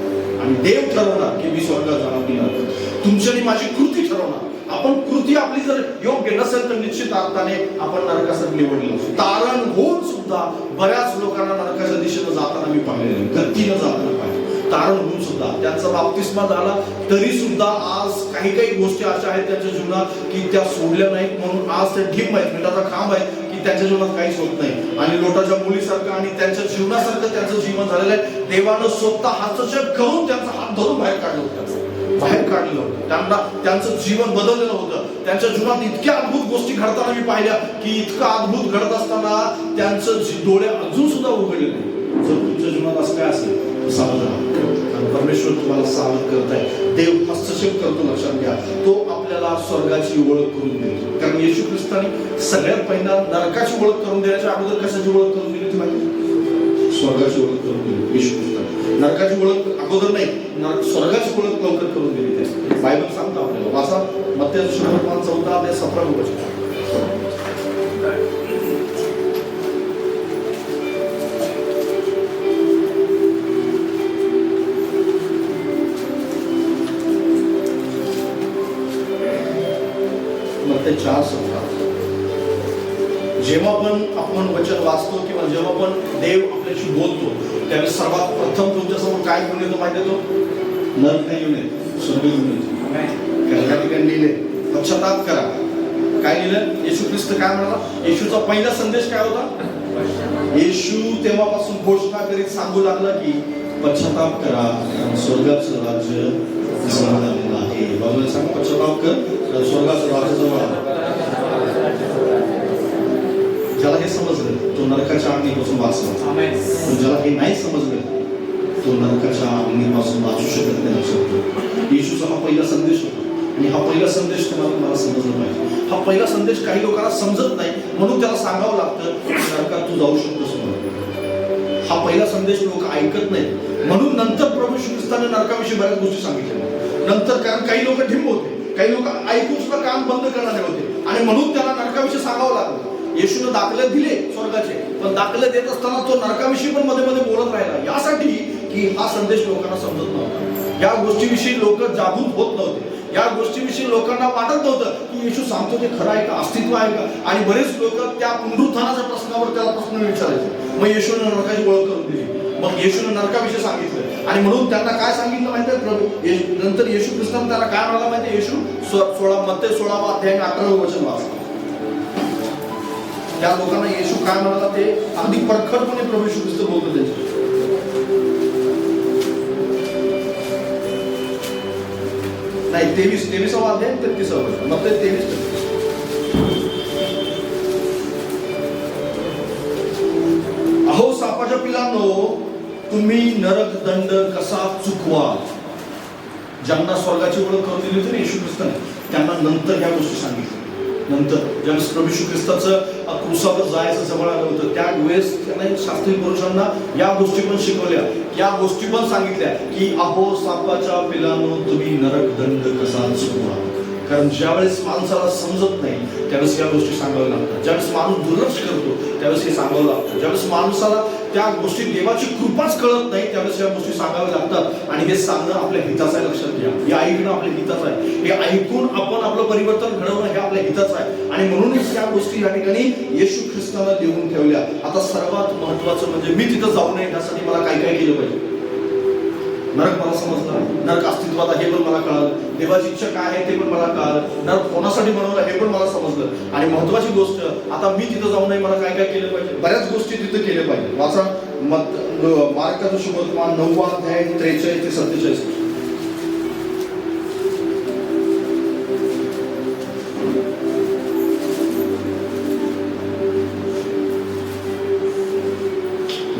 आणि देव ठरवणार की मी स्वर्गात जाणार की नरकात. तुमच्यानी माझी कृती ठरवणार. आपण कृती आपली जर योग्य नसेल तर निश्चित अर्थाने आपण नरकासाठी निवडलो. तारण होऊन सुद्धा बऱ्याच लोकांना नरकाच्या दिशेनं जाताना मी पाहिलेलं, गतीनं जाताना पाहिजे. तारण होऊन सुद्धा त्यांचा बाप्तिस्मा झाला तरी सुद्धा आज काही गोष्टी अशा आहेत त्यांच्या जीवनात की त्या सोडल्या नाहीत. म्हणून आज ते ढिम्म आहेत, मिठाचा खांब आहे की त्यांच्या जीवनात काहीच होत नाही. आणि लोटाच्या मुलीसारखं आणि त्यांच्या जीवनासारखं त्यांचं जीवन झालेलं आहे. देवानं स्वतः हस्तक्षेप करून त्यांचा हात धरून बाहेर काढलं होतं, त्यांना त्यांचं जीवन बदललेलं होतं. त्यांच्या जीवनात इतक्या अद्भुत गोष्टी घडताना मी पाहिल्या की इतकं अद्भुत घडत असताना त्यांचं डोळे अजून सुद्धा उघडले नाही. जर तुमच्या जीवनात असं काय असेल सावध राहा, परमेश्वर तुम्हाला सावध करत आहे. देव हस्तक्षेप करतो. लक्षात घ्या, तो आपल्याला स्वर्गाची ओळख करून देतो. कारण येशू ख्रिस्ताने सगळ्यात पहिला नरकाची ओळख करून देण्याच्या अगोदर कशाची ओळख करून दिली ती माहिती? स्वर्गाची ओळख करून दिली येशू ख्रिस्ताने. नरकाची ओळख अगोदर नाही, स्वर्गाची ओळख लवकर करून दिली. त्या बायबल सांगतो आपल्याला, वाचा मत्तेय सुसमाचार 14:17 वचन. मत्तेय 4:17. जेव्हा पण आपण वचन वाचतो किंवा जेव्हा पण देव आपल्याशी बोलतो त्यावेळेस सर्वात प्रथम तुमच्यासमोर काय घेऊन येतो माहिती आहे? तो नरक नाही येऊन येतो, स्वर्ग घेऊन येतो. त्या ठिकाणी लिहिले पश्चाताप करा. काय लिहिलं? येशू ख्रिस्त काय म्हणाला? येशूचा पहिला संदेश काय होता? येशू तेव्हापासून घोषणा करीत सांगू लागला की पश्चाताप करा, स्वर्गाचं राज्य जवळ आलेलं आहे. बाबाला सांगा पश्चाताप कर, स्वर्गाचं राज्य जवळ आलं. ज्याला हे समजलं तो नरकाच्या अग्नीपासून वाचला, पण ज्याला हे नाही समजलं तो नरकाच्या अग्नीपासून वाचू शकत नाही. लक्षात येशूचा हा पहिला संदेश होता आणि हा पहिला संदेश तुम्हाला समजला पाहिजे. हा पहिला संदेश काही लोकांना समजत नाही म्हणून त्याला सांगावं लागतं की नरकात तू जाऊ शकतोस म्हणून. हा पहिला संदेश लोक ऐकत नाहीत म्हणून नंतर प्रभू श्री ख्रिस्ताने नरकाविषयी बऱ्याच गोष्टी सांगितल्या नंतर. कारण काही लोक ढिम्म होते, काही लोक ऐकून सुद्धा कान बंद करणारे होते आणि म्हणून त्याला नरकाविषयी सांगावं लागलं. येशूने दाखले दिले स्वर्गाचे, पण दाखले देत असताना तो नरकाविषयी पण मध्ये मध्ये बोलत राहिला यासाठी की हा संदेश लोकांना समजत नव्हता. या गोष्टीविषयी लोक जागृत होत नव्हते. या गोष्टीविषयी लोकांना वाटत नव्हतं की येशू सांगतो ते खरं आहे का, अस्तित्व आहे का. आणि बरेच लोक त्या पुनरुत्थानाच्या प्रश्नावर त्याला प्रश्न विचारायचे. मग येशूने नरकाची ओळख करून दिली. मग येशूने नरकाविषयी सांगितलं आणि म्हणून त्यांना काय सांगितलं माहितीये प्रभू नंतर येशू ख्रिस्ताने त्यांना काय म्हणाला माहितीये. येशू मत्ते 16 अध्याय 18 वचन वाचलं. त्या लोकांना येशू काय म्हणाला ते अगदी परखडपणे प्रभू येशू ख्रिस्त बोलतो त्यांच्या. नाही 23 अध्याय 33 वचन मग ते 23. अहो सापाच्या पिलांनो, तुम्ही नरक दंड कसा चुकवा. ज्यांना स्वर्गाची ओळख करून दिली होती येशू ख्रिस्ताने त्यांना नंतर ह्या गोष्टी सांगितल्या. नंतर ज्यावेळेस प्रभू येशू ख्रिस्ताचं क्रूसावर जायचं जवळ आलं होतं त्यावेळेस त्यांना शास्त्री पुरुषांना या गोष्टी पण शिकवल्या, या गोष्टी पण सांगितल्या की अहो सापाच्या पिलांनो, तुम्ही नरक दंड कसा चुकवा. कारण ज्यावेळेस माणसाला समजत नाही त्यावेळेस या गोष्टी सांगाव्या लागतात. ज्यावेळेस माणूस दुर्लक्ष करतो त्यावेळेस हे सांगावं लागतं. ज्यावेळेस माणसाला त्या गोष्टी देवाची कृपाच कळत नाही त्यावेळेस या गोष्टी सांगाव्या लागतात. आणि हे सांगणं आपल्या हिताचं आहे. लक्षात घ्या, हे ऐकणं आपल्या हिताचं आहे. हे ऐकून आपण आपलं परिवर्तन घडवणं हे आपल्या हिताचं आहे. आणि म्हणूनच या गोष्टी या ठिकाणी येशू ख्रिस्ताला देऊन ठेवल्या. आता सर्वात महत्वाचं म्हणजे मी तिथं जाऊ नये यासाठी मला काय काय केलं पाहिजे. नरक मला समजलं, नरक अस्तित्वात आहे हे पण मला कळालं, देवाची इच्छा काय आहे ते पण मला कळालं, नरक कोणासाठी बनवलं हे पण मला समजलं. आणि महत्वाची गोष्ट आता मी तिथं जाऊ नये मला काय काय केलं पाहिजे. बऱ्याच गोष्टी तिथं केल्या पाहिजे. वाचा मार्काचं शुभवर्तमान 9 अध्याय 43 ते 47.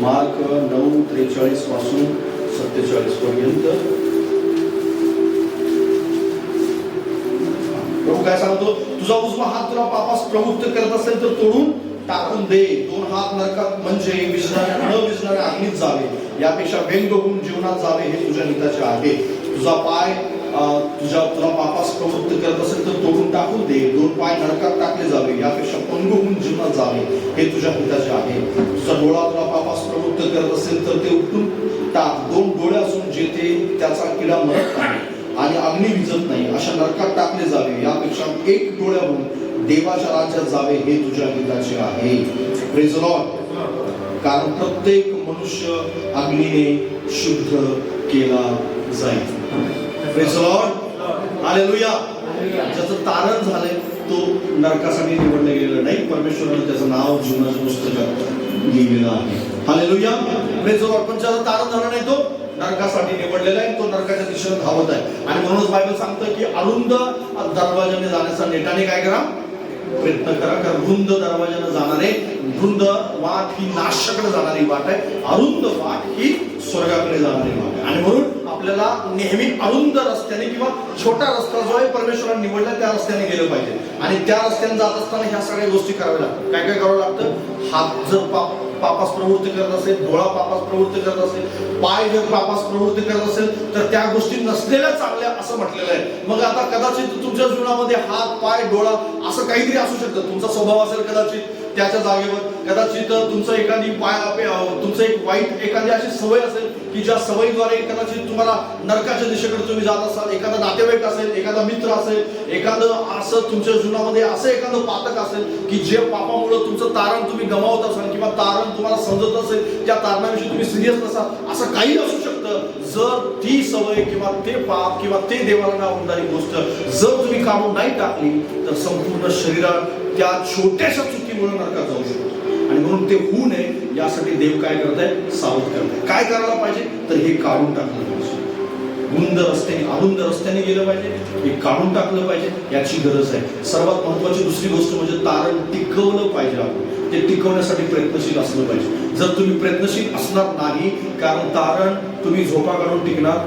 मार्क 9:43 पासून 47 पर्यंत प्रभू काय सांगतो. तुझा उजवा हात तुला पापास प्रवृत्त करत असेल तर तोडून टाकून दे. 2 हात नरकात म्हणजे न विझणाऱ्या अग्नीत जावे यापेक्षा व्यंग होऊन जीवनात जावे हे तुझ्या हिताचे आहे. तुझा पाय तुला पापास प्रवृत्त करत असेल तर तोडून टाकून दे. 2 पाय नरकात टाकले जावे यापेक्षा पंग होऊन जीवनात जावे हे तुझ्या हिताचे आहे. तुझा डोळा तुला पापास प्रवृत्त करत असेल तर ते उपटून टाक. 2 डोळे असून जेथे त्याचा किडा मरत नाही आणि अग्नी विझत नाही अशा नरकात टाकले जावे यापेक्षा 1 डोळ्याहून देवाच्या राज्यात जावे हे तुझ्या हिताचे आहे. Praise the Lord. कारण प्रत्येक मनुष्य अग्नीने शुद्ध केला जाईल. Praise the Lord. हालेलुया. ज्याचं तारण झालंय तो नरकासाठी निवडलं गेलेलं नाही. परमेश्वराने त्याचं नाव जीवनाच्या पुस्तकात लिहिलेलं आहे. हालेलुया. Praise the Lord. पण ज्याचं तारण झालं नाही तो नरकासाठी निवडलेला आहे. तो नरकाच्या दिशेने धावत आहे. आणि म्हणूनच बायबल सांगतं की अरुंद दरवाजाने जाण्याचा नेटाने काय करा, प्रयत्न करा. कारण रुंद दरवाजाने जाणारे, रुंद वाट ही नाशाकडे जाणारी वाट आहे, अरुंद वाट ही स्वर्गाकडे जाणारी वाट आहे. आणि म्हणून आपल्याला नेहमी अरुंद रस्त्याने किंवा छोटा रस्ता जो आहे परमेश्वराने निवडला त्या रस्त्याने गेलं पाहिजे. आणि त्या रस्त्याने जात असताना ह्या सगळ्या गोष्टी कराव्या लागतात. काय काय करावं लागतं. हात जर पापास प्रवृत्ती करत असेल, डोळा पापास प्रवृत्ती करत असेल, पाय जर पापास प्रवृत्ती करत असेल तर त्या गोष्टी नसलेल्या चांगल्या असं म्हटलेलं आहे. मग आता कदाचित तुमच्या जीवनामध्ये हात पाय डोळा असं काहीतरी असू शकतं. तुमचा स्वभाव असेल कदाचित त्याच्या जागेवर, कदाचित तुमचं एखादी तुमचं एक वाईट एखादी अशी सवय असेल की ज्या सवयीद्वारे कदाचित तुम्हाला नरकाच्या दिशेकडे तुम्ही जात असाल. एखादा नातेवाईक असेल, एखादा मित्र असेल, एखादं असं तुमच्या जीवनामध्ये असं एखादं पातक असेल की जे पापामुळे तुमचं तारण तुम्ही गमावत असाल किंवा तारण तुम्हाला समजत असेल, त्या तारणाविषयी तुम्ही सिरियस नसाल, असं काही असू शकतं. जर ती सवय किंवा ते पाप किंवा ते देवाला न आवडणारी गोष्ट जर तुम्ही काढून नाही टाकली तर संपूर्ण शरीरात त्या छोट्याशा चुकीमुळे नरकात जाऊ शकतो. आणि म्हणून ते होऊ नये यासाठी देव काय करत आहे, सावध करत आहे. काय करायला पाहिजे तर हे काढून टाकलं पाहिजे. अरुंद रस्त्याने गेलं पाहिजे, हे काढून टाकलं पाहिजे, याची गरज आहे. सर्वात महत्वाची दुसरी गोष्ट म्हणजे तारण टिकवलं पाहिजे. आपण ते टिकवण्यासाठी प्रयत्नशील असलं पाहिजे. जर तुम्ही प्रयत्नशील असणार नाही, कारण तारण तुम्ही झोपा काढून टिकणार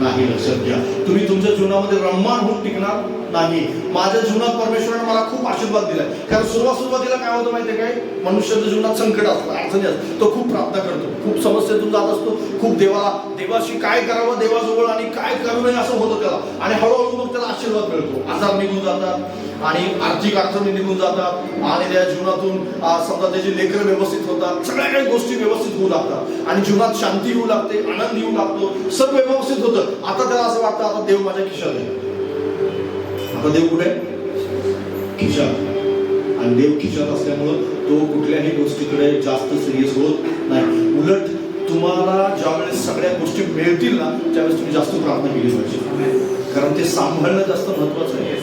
नाही. लक्षात घ्या, तुम्ही तुमच्या जीवनामध्ये रममान होऊन टिकणार नाही. माझ्या जीवनात परमेश्वराने मला खूप आशीर्वाद दिलाय. कारण सुरुवातीला काय होतं माहितीये काय, मनुष्याच्या जीवनात संकट असतं, अडचणी असतात, तो खूप प्रार्थना करतो, खूप समस्येतून जात असतो, खूप देवाशी काय करावं, देवाजवळ आणि काय करू नये असं होतं त्याला. आणि हळूहळू मग त्याला आशीर्वाद मिळतो, आजार निघून जातात आणि आर्थिक अडचणी निघून जातात आणि त्या जीवनातून समजा त्याची लेकरं व्यवस्थित होतात, सगळ्या काही गोष्टी व्यवस्थित होऊ लागतात आणि जीवनात शांती येऊ लागते, आनंद येऊ लागतो, सर्व व्यवस्थित होतं. आता त्याला असं वाटतं आता देव माझ्या खिशात आहे. आता देव कुठे, खिशात. आणि देव खिशात असल्यामुळं तो कुठल्याही गोष्टीकडे जास्त सिरियस होत नाही. उलट तुम्हाला ज्यावेळेस सगळ्या गोष्टी मिळतील ना, त्यावेळेस तुम्ही जास्त प्रार्थना केली पाहिजे. कारण ते सांभाळणं जास्त महत्वाचं आहे.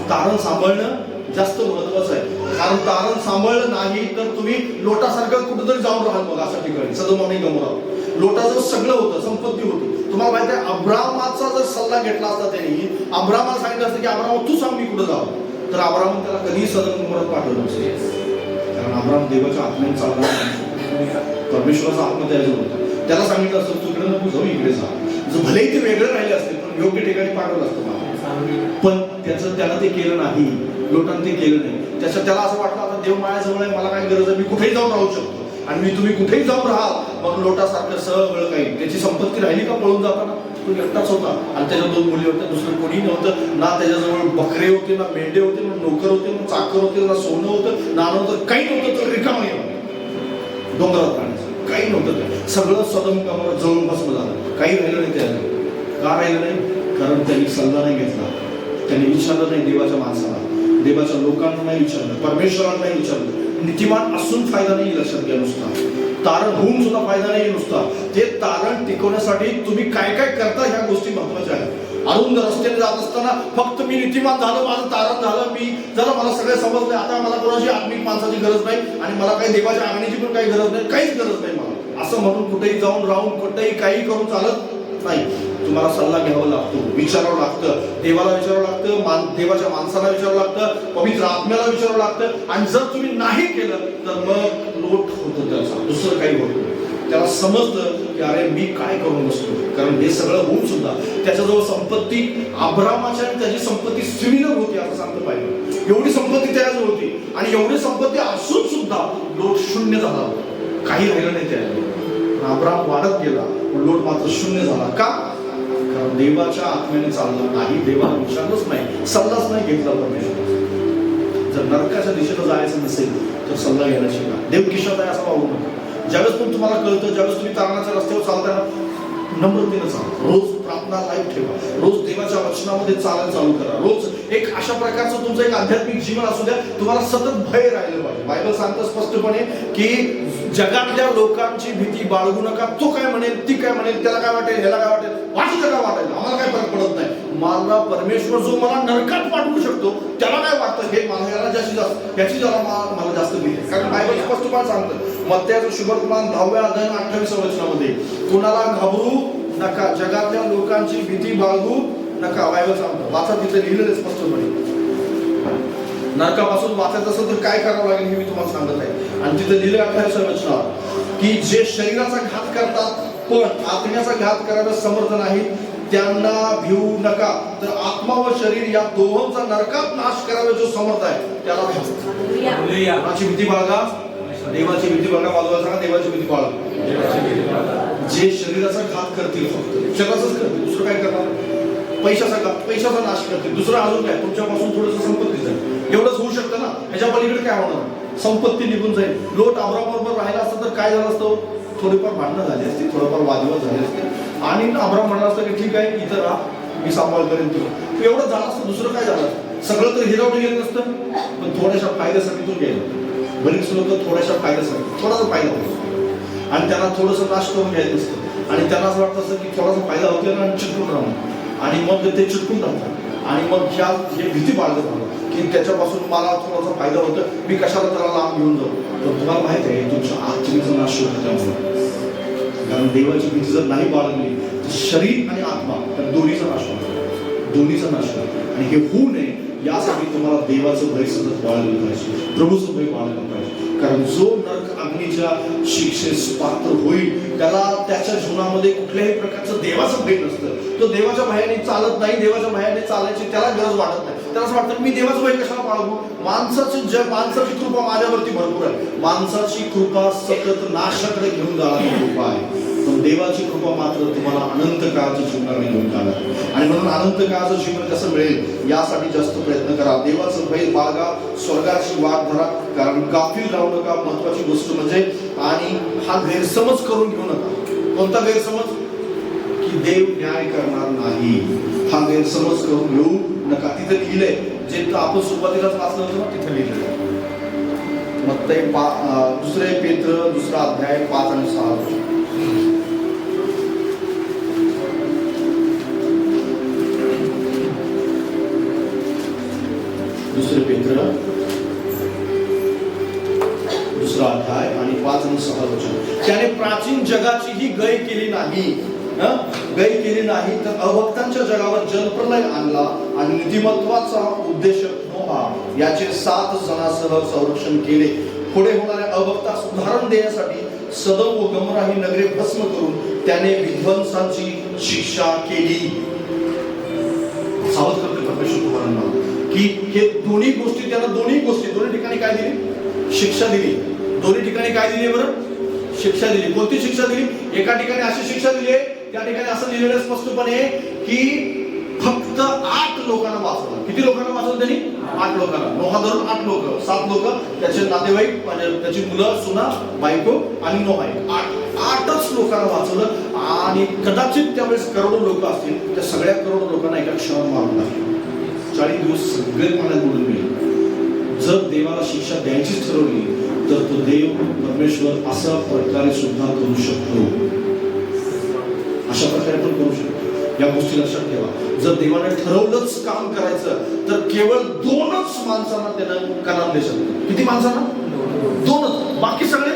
तारण सांभाळणं जास्त महत्वाचं आहे. कारण तारण सांभाळलं नाही तर तुम्ही लोटासारखं कुठेतरी जाऊन राहाल. मग अशा ठिकाणी सदोम आणि गमोरा, लोटाजवळ सगळं होतं, संपत्ती होती. तुम्हाला माहिती आहे, अब्रामाचा जर सल्ला घेतला असता त्यांनी, अब्रामाला सांगितलं असतं की अब्राम तू सांग मी कुठं जावं, तर अब्राम त्याला कधीही सदोम गमोरात पाठवलं नसेल. कारण अब्राम देवाच्या आत्म्याने चालला नाही, परमेश्वराचा आत्मा त्याच्याजवळ होता. त्याला सांगितलं असतं तू इकडे नको जाऊ, इकडे जा. भलेही ते वेगळे राहिले असते पण योग्य ठिकाणी पाठवलं असतं मला. पण त्यानं ते केलं नाही, लोटानं ते केलं नाही. त्याला असं वाटलं आता देव माझ्याजवळ आहे, मला काय गरज आहे, मी कुठेही जाऊन राहू शकतो. आणि तुम्ही कुठेही जाऊन राहाल, मग लोटासारखं सगळं काही. त्याची संपत्ती राहिली का पळून जाताना, तो एकटाच होता आणि त्याच्या 2 मुली होत्या, दुसरं कोणी नव्हतं. ना त्याच्याजवळ बकरे होते, ना मेंढे होते, ना नोकर होते, ना चाकर होते, ना सोनं होतं, नाणं होतं, काही नव्हतं. तर रिकामं डोंगरात राहण्याचं काही नव्हतं. सगळं सदोम गमोरा जळून भस्म झालं, काही राहिलं नाही त्याला. का राहिलं नाही? कारण त्यांनी सल्ला नाही घेतला, त्यांनी विचारलं नाही देवाच्या माणसाला, देवाच्या लोकांना नाही विचारलं, परमेश्वरांना नाही विचारलं. नीतिमान असून फायदा नाही, लक्षात घ्या. नुसता तारण होऊन सुद्धा फायदा नाही. नुसता ते तारण टिकवण्यासाठी तुम्ही काय काय करता ह्या गोष्टी महत्वाच्या आहेत. अरुंद रस्त्याने जात असताना फक्त मी नीतिमान झालं, माझं तारण झालं, मी झालं, मला सगळे समजले, आता मला कोणाची आत्मिक माणसाची गरज नाही आणि मला काही देवाच्या आगणीची पण काही गरज नाही, काहीच गरज नाही मला, असं म्हणून कुठेही जाऊन राहून कुठेही काही करून चालत नाही. तुम्हाला सल्ला घ्यावा लागतो, विचारावं लागतं, देवाला विचारावं लागतं, देवाच्या माणसाला विचारावं लागतं, पवित्र आत्म्याला विचारावं लागतं. आणि जर तुम्ही नाही केलं तर मग लोट होतं त्याचा, दुसरं काही होत नाही. त्याला समजलं की अरे मी काय करून बसतो. कारण हे सगळं होऊन सुद्धा त्याच्याजवळ संपत्ती, अब्रामाच्या आणि त्याची संपत्ती सिमिलर होती असं सांगतं पाहिजे. एवढी संपत्ती त्याच्याजवळ होती आणि एवढी संपत्ती असून सुद्धा लोट शून्य झाला, काही राहिलं नाही त्याच्याजवळ. अब्राम वाढत गेला, लोट मात्र शून्य झाला. का? कारण देवाच्या आत्म्याने चालला नाही, देवाला विचारलंच नाही, सल्लाच नाही घेतला परमेश्वर. जर नरकाच्या दिशेला जायचं नसेल तर सल्ला घ्यायला शिका. देव खिशात आहे असं वागू नका. ज्यावेळेस पण तुम्हाला कळतं, ज्यावेळेस तुम्ही तारणाच्या रस्त्यावर चालताना नम्रतेनं चाला, रोज प्रार्थना लाईव्ह ठेवा, रोज देवाच्या वचनामध्ये चालायला चालू करा, रोज एक अशा प्रकारचं तुमचं एक आध्यात्मिक जीवन असू द्या, तुम्हाला सतत भय राहिलं पाहिजे. बायबल सांगतं स्पष्टपणे की जगातल्या लोकांची भीती बाळगू नका. तो काय म्हणेल, ती काय म्हणेल, त्याला काय वाटेल, ह्याला काय वाटेल, वाटतं काय वाटेल, आम्हाला काय फरक पडत नाही. मला परमेश्वर जो मला नरकात पाठवू शकतो त्याला काय वाटतं, हे मला याला जास्त याची जरा मला जास्त भीती. कारण बायबल स्पष्टपणे सांगतं मत्त्याचं शुभवर्तमान 10व्या अध्यायात 28व्या वचनामध्ये, कोणाला घाबरू नका, जगातल्या लोकांची भीती बाळगू नका. बायबल सांगतं, वाचा, तिथे लिहिलेलं स्पष्टपणे. नरकापासून वाचायचं असेल तर काय करावं लागेल हे मी तुम्हाला सांगत आहे. आणि तिथे लिहिले 28व्या वचनात की जे शरीराचा घात करतात पण आत्म्याचा घात करायला समर्थ नाही, त्यांना भिवू नका, तर आत्मा व शरीर या दोहोंचा नरकात नाश करायला जो समर्थ आहे त्याला भ्या. कोणाची भीती बाळगा? देवाची भीती बाळगा. बाजूला सांगा, देवाची भीती बाळगा. जे शरीराचा घात करतील, फक्त शरीराचाच करतील, दुसरं काय करणार? पैशाचा घात, पैशाचा नाश करतील, दुसरं अजून काय, तुमच्यापासून थोडंसं संपत्ती जाईल. एवढंच होऊ शकतं ना, ह्याच्या पलीकडे काय होणार? संपत्ती निघून जाईल. लोट अब्रामबरोबर राहिला असतं तर काय झालं असतं? थोडीफार भांडणं झाली असती, थोडंफार वादविवाद झाले असते आणि अब्राम म्हणलं असतं की ठीक आहे इथं राहा, मी सांभाळ करेन तुला. एवढं झालं असतं, दुसरं काय झालं? सगळं तर हिरावलं गेलं नसतं, पण थोड्याशा फायद्यासाठी तो गेला. बरीच लोक थोड्याशा फायद्यासाठी, थोडासा फायदा होतो आणि त्यांना थोडंसं नाश करून घ्यायचं असतं आणि त्यांना असं वाटतं असतं की थोडासा फायदा होतो आणि चिटकून राहणं आणि मग ते चिटकून राहतात आणि मग ह्या भीती बाळगत राहतात की त्याच्यापासून मला थोडासा फायदा होतो, मी कशाला त्याला लांब घेऊन जाऊ. पण तुम्हाला माहित आहे तुमच्या आत्मेचा नाश होतो त्यामुळे. कारण देवाची भीती जर नाही बाळगली तर शरीर आणि आत्मा त्या दोन्हीचा नाश होतो, दोन्हीचा नाश होतो. आणि हे होऊ नये यासाठी तुम्हाला देवाचं भय सतत बाळगलं पाहिजे, प्रभूचं भय बाळगलं पाहिजे. कारण जो नरक अग्नीच्या शिक्षेस पात्र होईल त्याला त्याच्या जीवनामध्ये कुठल्याही प्रकारचं देवाचं भय नसतं. तो देवाच्या भयाने चालत नाही, देवाच्या भयाने चालायची त्याला गरज वाटत नाही. त्याला असं वाटतं मी देवाचं भय कशाला बाळगू, माणसाची कृपा माझ्यावरती भरपूर आहे. माणसाची कृपा सतत नाशाकडे घेऊन जाणारी कृपा आहे, पण देवाची कृपा मात्र तुम्हाला अनंत काळाच्या जीवनाकडे घेऊन जाणार. आणि म्हणून अनंत काळाचं जीवन कसं मिळेल यासाठी जास्त प्रयत्न करा. देवाचं भय बाळगा, स्वर्गाची वाट धरा. कारण गाफील राहू नका. महत्वाची गोष्ट म्हणजे आणि हा गैरसमज करून घेऊ नका. कोणता गैरसमज? की देव न्याय करणार नाही. हा गैरसमज करून घेऊ नका. तिथे लिहिलंय जे आपण सुरुवातीलाच वाचलं होतं ना, तिथे लिहिलंय. मग ते दुसरे पेत्र 2 अध्याय 5 आणि 6. दुसरे पेत्र 2 अध्याय आणि 5 आणि 6 वचन. त्याने प्राचीन जगाची ही गय केली नाही, गय केली नाही तर अभक्तांच्या जगावर जलप्रलय आणला आणि नीतिमत्वाचा उद्देश नोहा याचे 7 जणांसह संरक्षण केले. पुढे होणाऱ्या अभक्तास उदाहरण देण्यासाठी सदम व गमोरा ही नगरे भस्म करून त्याने विध्वंसाची शिक्षा केली. सावध करते परमेश्वर तुम्हाला की हे दोन्ही गोष्टी त्याला दोन्ही ठिकाणी काय दिली? शिक्षा दिली. दोन्ही ठिकाणी काय दिली बरं? शिक्षा दिली. कोणती शिक्षा दिली? एका ठिकाणी अशी शिक्षा दिली आहे, त्या ठिकाणी असं लिहिलेलं स्पष्टपणे की फक्त 8 लोकांना वाचवलं. किती लोकांना वाचवलं त्यांनी? 8 लोकांना. नोहा धरून 8 लोक, 7 लोक त्याचे नातेवाईक म्हणजे त्याची मुलं, सुना, बायको आणि नोहा. 8च लोकांना वाचवलं. आणि कदाचित त्यावेळेस करोडो लोक असतील, त्या सगळ्या करोडो लोकांना एका क्षणात मारून टाकलं. 40 दिवस सगळे पाण्यात बुडून गेले. जर देवाला शिक्षा द्यायचीच ठरवली तर तो देव परमेश्वर अशा प्रकारे सुद्धा करू शकतो. अशा प्रकारे पण करू शकतो. या गोष्टी लक्षात ठेवा. जर देवाने ठरवलंच काम करायचं तर केवळ 2च माणसांना त्यानं कनान देशात. किती माणसांना? 2च. बाकी सगळे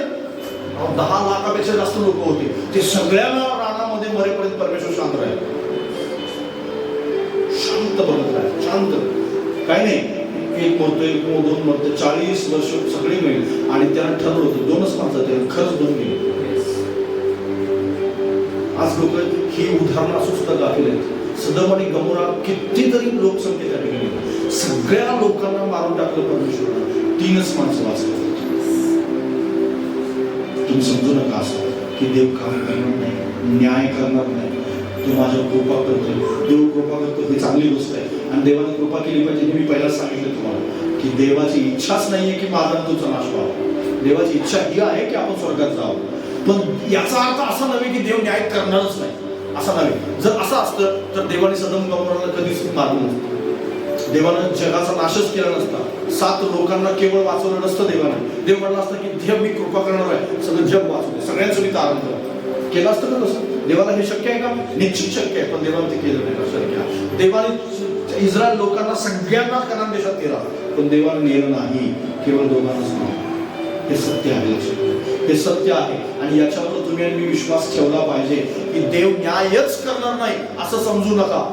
10 लाखापेक्षा जास्त लोक होते. ते सगळ्यांना रानामध्ये मरेपर्यंत परमेश्वर शांत राहील. शांत बघत राहील. शांत. काय नाही, 1 मरतोय, 2 मरतोय, 40 वर्ष सगळे मिळेल. आणि त्यानं ठरवलं होतं 2च माणसं, खरंच 2 गेले. आज लोक ही उदाहरणं असून सुद्धा गाफील आहेत. सदम आणि गमोरा कितीतरी लोकसंख्या त्या ठिकाणी, सगळ्या लोकांना मारून टाकलं परमेश्वरानं. 3च माणसं वाचली. तुम्ही समजू नका असं की देव काम करणार नाही, न्याय करणार नाही. तो माझ्या कृपा करतोय, देव कृपा करतो, ही चांगली गोष्ट आहे. आणि देवाने कृपा केली पाहिजे. हे मी पहिलाच सांगितलं तुम्हाला की देवाची इच्छाच नाहीये की माझा तुमचा नाश व्हावा. देवाची इच्छा ही आहे की आपण स्वर्गात जावं. पण याचा अर्थ असा नव्हे की देव न्याय करणारच नाही, असा नव्हे. जर असं असतं तर देवाने सदम गमोराला कधीच मारलं नसतं. देवानं जगाचा नाशच केला नसता. 7 लोकांना केवळ वाचवलं नसतं देवाने. देव म्हणलं असतं की देव मी कृपा करणार आहे, सगळं जग वाचवते, सगळ्यांचं मी तारण करतो. केलं असतं का तसं? देवाला हे शक्य आहे का? निश्चित शक्य आहे. पण देवाने ते केलं नाही. शक्य देवाने इस्रायल लोकांना सगळ्यांना कनान देशात केला, पण देवाने नेलं नाही, केवळ 2च नाही. हे सत्य आहे. हे सत्य आहे. आणि याच्यावर तुम्ही आणि मी विश्वास ठेवला पाहिजे की देव न्यायच करणार नाही असं समजू नका.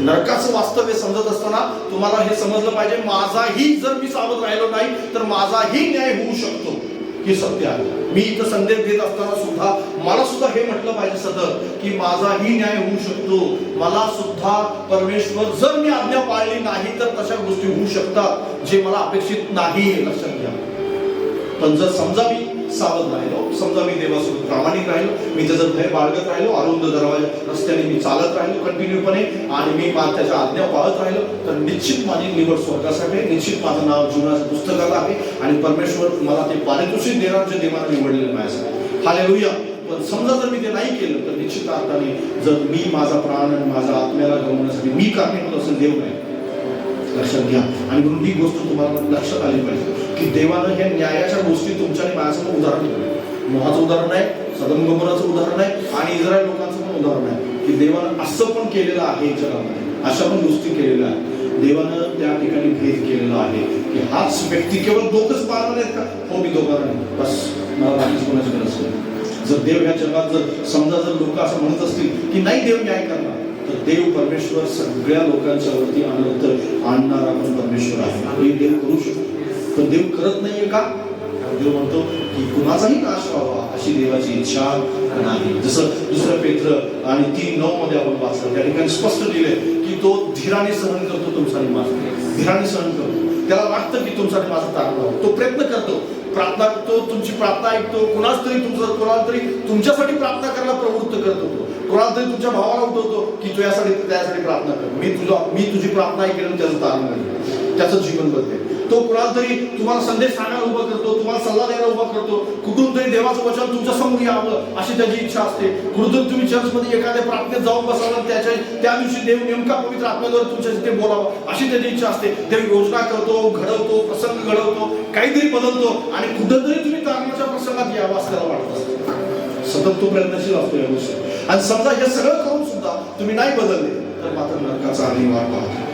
नरकाचं वास्तव्य समजत असताना तुम्हाला हे समजलं पाहिजे, माझाही जर मी सावध राहिलो नाही तर माझाही न्याय होऊ शकतो. हे सत्य आहे. मी इथं संदेश देत असताना सुद्धा मला सुद्धा हे म्हटलं पाहिजे सतत की माझाही न्याय होऊ शकतो. मला सुद्धा परमेश्वर जर मी आज्ञा पाळली नाही तर तशा गोष्टी होऊ शकतात जे मला अपेक्षित नाही. लक्षात घ्या. पण जर समजा मी सावध राहिलो, समजा मी देवासोबत प्रामाणिक राहिलो, मी त्याचं भय बाळगत राहिलो, अरुंद दरवाजा रस्त्याने मी चालत राहिलो कंटिन्यूपणे, आणि मी त्याच्या आज्ञा पाळत राहिलो, तर निश्चित माझी निवड स्वर्गासाठी, निश्चित माझं नाव जीवनाच्या पुस्तकात आहे. आणि परमेश्वर मला ते पारितोषिक देणार जे देवाने निवडलेलं माझ्यासाठी. हालेलुया. पण समजा जर मी ते नाही केलं तर निश्चित अर्थाने जर मी माझा प्राण आणि माझ्या आत्म्याला गमवण्यासाठी मी कारणीभूत असेल, देव नाही. लक्षात घ्या. आणि म्हणून ही गोष्ट तुम्हाला लक्षात आली पाहिजे की देवानं ह्या न्यायाच्या गोष्टी तुमच्या आणि माझ्यासमोर उदाहरण दिलं. नोहाचं उदाहरण आहे, सदम गमोराचं उदाहरण आहे, आणि इस्रायल लोकांचं पण उदाहरण आहे की देवानं असं पण केलेलं आहे जगामध्ये. अशा पण गोष्टी केलेल्या आहेत. देवानं त्या ठिकाणी भेद केलेला केलेलं आहे की हाच व्यक्ती केवळ दोघंच पाळणार आहेत का? हो, मी दोघांना नाही, बस मला बाकीच कोणाची गरज नाही. जर देव ह्या जगात समजा जर लोक असं म्हणत असतील की नाही देव न्याय करणार, तर देव परमेश्वर सगळ्या लोकांच्या वरती आनंद आणणारा पण परमेश्वर आहे. हे देव करू शकतो. पण देव करत नाहीये का? देव म्हणतो की कुणाचाही नाश व्हावा अशी देवाची इच्छा नाही. जसं दुसरं पेत्र आणि 3:9 मध्ये आपण वाचलं, त्या ठिकाणी स्पष्ट दिले की तो धीराने सहन करतो तुमचा आणि माझा, धीराने सहन करतो. त्याला वाटतं की तुमचा आणि माझा तारण व्हावं, तो प्रयत्न करतो, प्रार्थना करतो, तुमची प्रार्थना ऐकतो, कोणाला तरी तुमच्यासाठी प्रार्थना करायला प्रवृत्त करतो, कोणाला तरी तुमच्या भावाला उठवतो की तू यासाठी त्यासाठी प्रार्थना कर, मी तुझी प्रार्थना ऐकेल, त्याचं तारण घडेल, त्याचं जीवन बदलेल. तो कोणाला तरी तुम्हाला संदेश सांगायला उभा करतो, तुम्हाला सल्ला द्यायला उभा करतो, कुठून तरी देवाचं वचन तुमच्या समोर यावं अशी त्याची इच्छा असते. कुठून तुम्ही चर्चमध्ये एखाद्या प्रार्थनेत जाऊन बसावं, त्या दिवशी देव नेमका पवित्र आत्म्याद्वारे तुमच्या तिथे बोलावं अशी त्याची इच्छा असते. देव योजना करतो, घडवतो, प्रसंग घडवतो, काहीतरी बदलतो आणि कुठंतरी तुम्ही तारणाच्या प्रसंगात यावं असं त्याला वाटत असतं. सतत तो प्रयत्नशील असतो या गोष्टी. आणि समजा हे सगळं करून सुद्धा तुम्ही नाही बदलले तर मात्र नरकाचा आणि वाट पाहतो.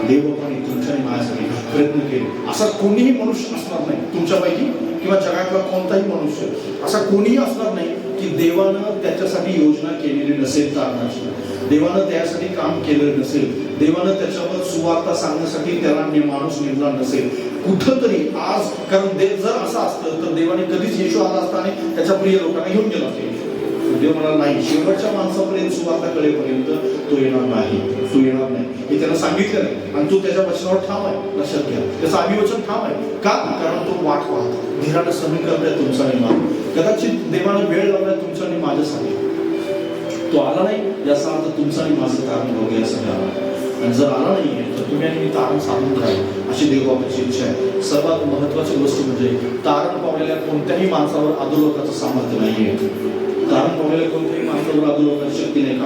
देव पण तुमच्या आणि माझ्यासाठी प्रयत्न केले असा कोणीही मनुष्य असणार नाही तुमच्यापैकी किंवा जगातला कोणताही मनुष्य असा कोणीही असणार नाही की देवानं त्याच्यासाठी योजना केलेली नसेल तारणाची, देवानं त्यासाठी काम केलेलं नसेल, देवानं त्याच्यावर सुवार्ता सांगण्यासाठी त्याला माणूस नेमला नसेल कुठंतरी आज. कारण देव जर असं असतं तर देवाने कधीच येशू आला असता आणि त्याच्या प्रिय लोकांना घेऊन गेला असता. देव म्हणाला नाही, शेवटच्या माणसापर्यंत सुवार्ता कळेपर्यंत तो येणार नाही, तो येणार नाही हे त्याला सांगितलं नाही. आणि तो त्याच्या वचनावर ठाम आहे. लक्षात घ्या, त्याचं अभिवचन ठाम आहे का? कारण तो वाट पाहतो, धीरानं सहन करताय तुमचा आणि माझा. कदाचित देवानं वेळ लावलाय तुमचा आणि माझ्यासाठी, तो आला नाही याचा अर्थ तुमचा आणि माझं तारण बघूया सगळं आला. आणि जर आला नाहीये तर तुम्ही आणि मी तारण साधून राहील अशी देवबापाची इच्छा आहे. सर्वात महत्वाची गोष्ट म्हणजे तारण पावलेल्या कोणत्याही माणसावर अधोलोकाचं सामर्थ्य नाहीये. तारण पावलेल्या कोणत्याही माणसावर अधोलोकाची शक्ती नाही का?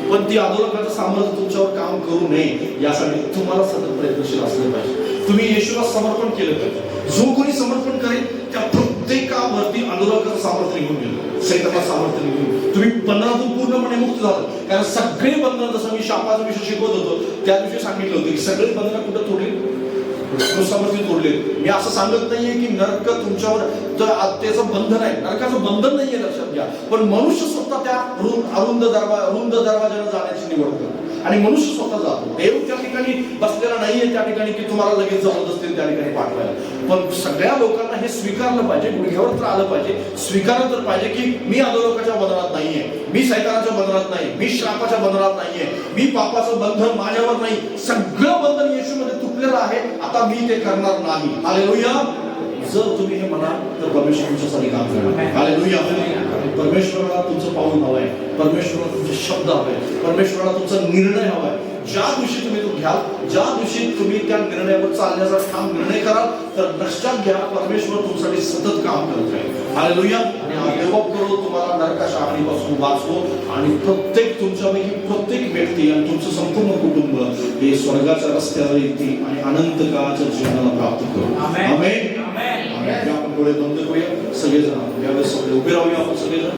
पण ती अधोलोकाचं सामर्थ्य तुमच्यावर काम करू नये यासाठी तुम्हाला सतत प्रयत्नशील असले पाहिजे. तुम्ही येशूला समर्पण केलं पाहिजे. जो कोणी समर्पण करेल त्या प्रत्येकावरती अधोलोकाचं सामर्थ्य निघून गेलं, सैतानाचं सामर्थ्य निघून गेलं. तुम्ही बंधनातून पूर्णपणे मुक्त झालं. कारण सगळे बंधन, जसं मी शापाचा विषय शिकवत होतो त्या दिवशी सांगितलं होतं की सगळे बंधन कुठं तोडले? क्रूसावरती तोडले. मी असं सांगत नाहीये की नरक तुमच्यावर त्याचं बंधन आहे, नरकाचं बंधन नाहीये, लक्षात घ्या. पण मनुष्य स्वतः त्या रुंद दरवाजाला जाण्याची निवड करतो आणि मनुष्य स्वतः जातो. देव त्या ठिकाणी बसलेला नाहीये त्या ठिकाणी की तुम्हाला लगेच जबरदस्ती त्या ठिकाणी पाठवायला. पण सगळ्या लोकांना हे स्वीकारलं पाहिजे, गुडघ्यावर तर आलं पाहिजे, स्वीकारलं तर पाहिजे की मी अधोलोकाच्या बंधनात नाहीये, मी सैतानाच्या बंधनात नाही, मी श्रापाच्या बंधनात नाहीये, मी पापाचं बंधन माझ्यावर नाही, सगळं बंधन येशूमध्ये तुटलेलं आहे, आता मी ते करणार नाही. हालेलुया. जर तुम्ही हे म्हणाल तर परमेश्वर तुमच्यासाठी काम करणार. हालेलुया. परमेश्वराला तुमचं पाऊल हवंय, परमेश्वराला तुमचे शब्द हवे, परमेश्वराला तुमचा निर्णय हवाय. ज्या दिवशी तुम्ही तो घ्याल, ज्या दिवशी तुम्ही त्या निर्णयावर चालण्याचा ठाम निर्णय कराल तर लक्षात घ्या परमेश्वर तुमच्यासाठी सतत काम करत राहील. हालेलुया. आणि देवबाप करो तुम्हाला नरकाच्या आगीपासून वाचवो आणि प्रत्येक तुमच्यापैकी प्रत्येक व्यक्ती आणि तुमचं संपूर्ण कुटुंब हे स्वर्गाच्या रस्त्यावर येतील आणि अनंत काळाच्या जीवनाला प्राप्त करू. आमेन. आपण डोळे बंद करूया सगळेजण. यावेळेस सगळे उभे राहूया आपण सगळेजण.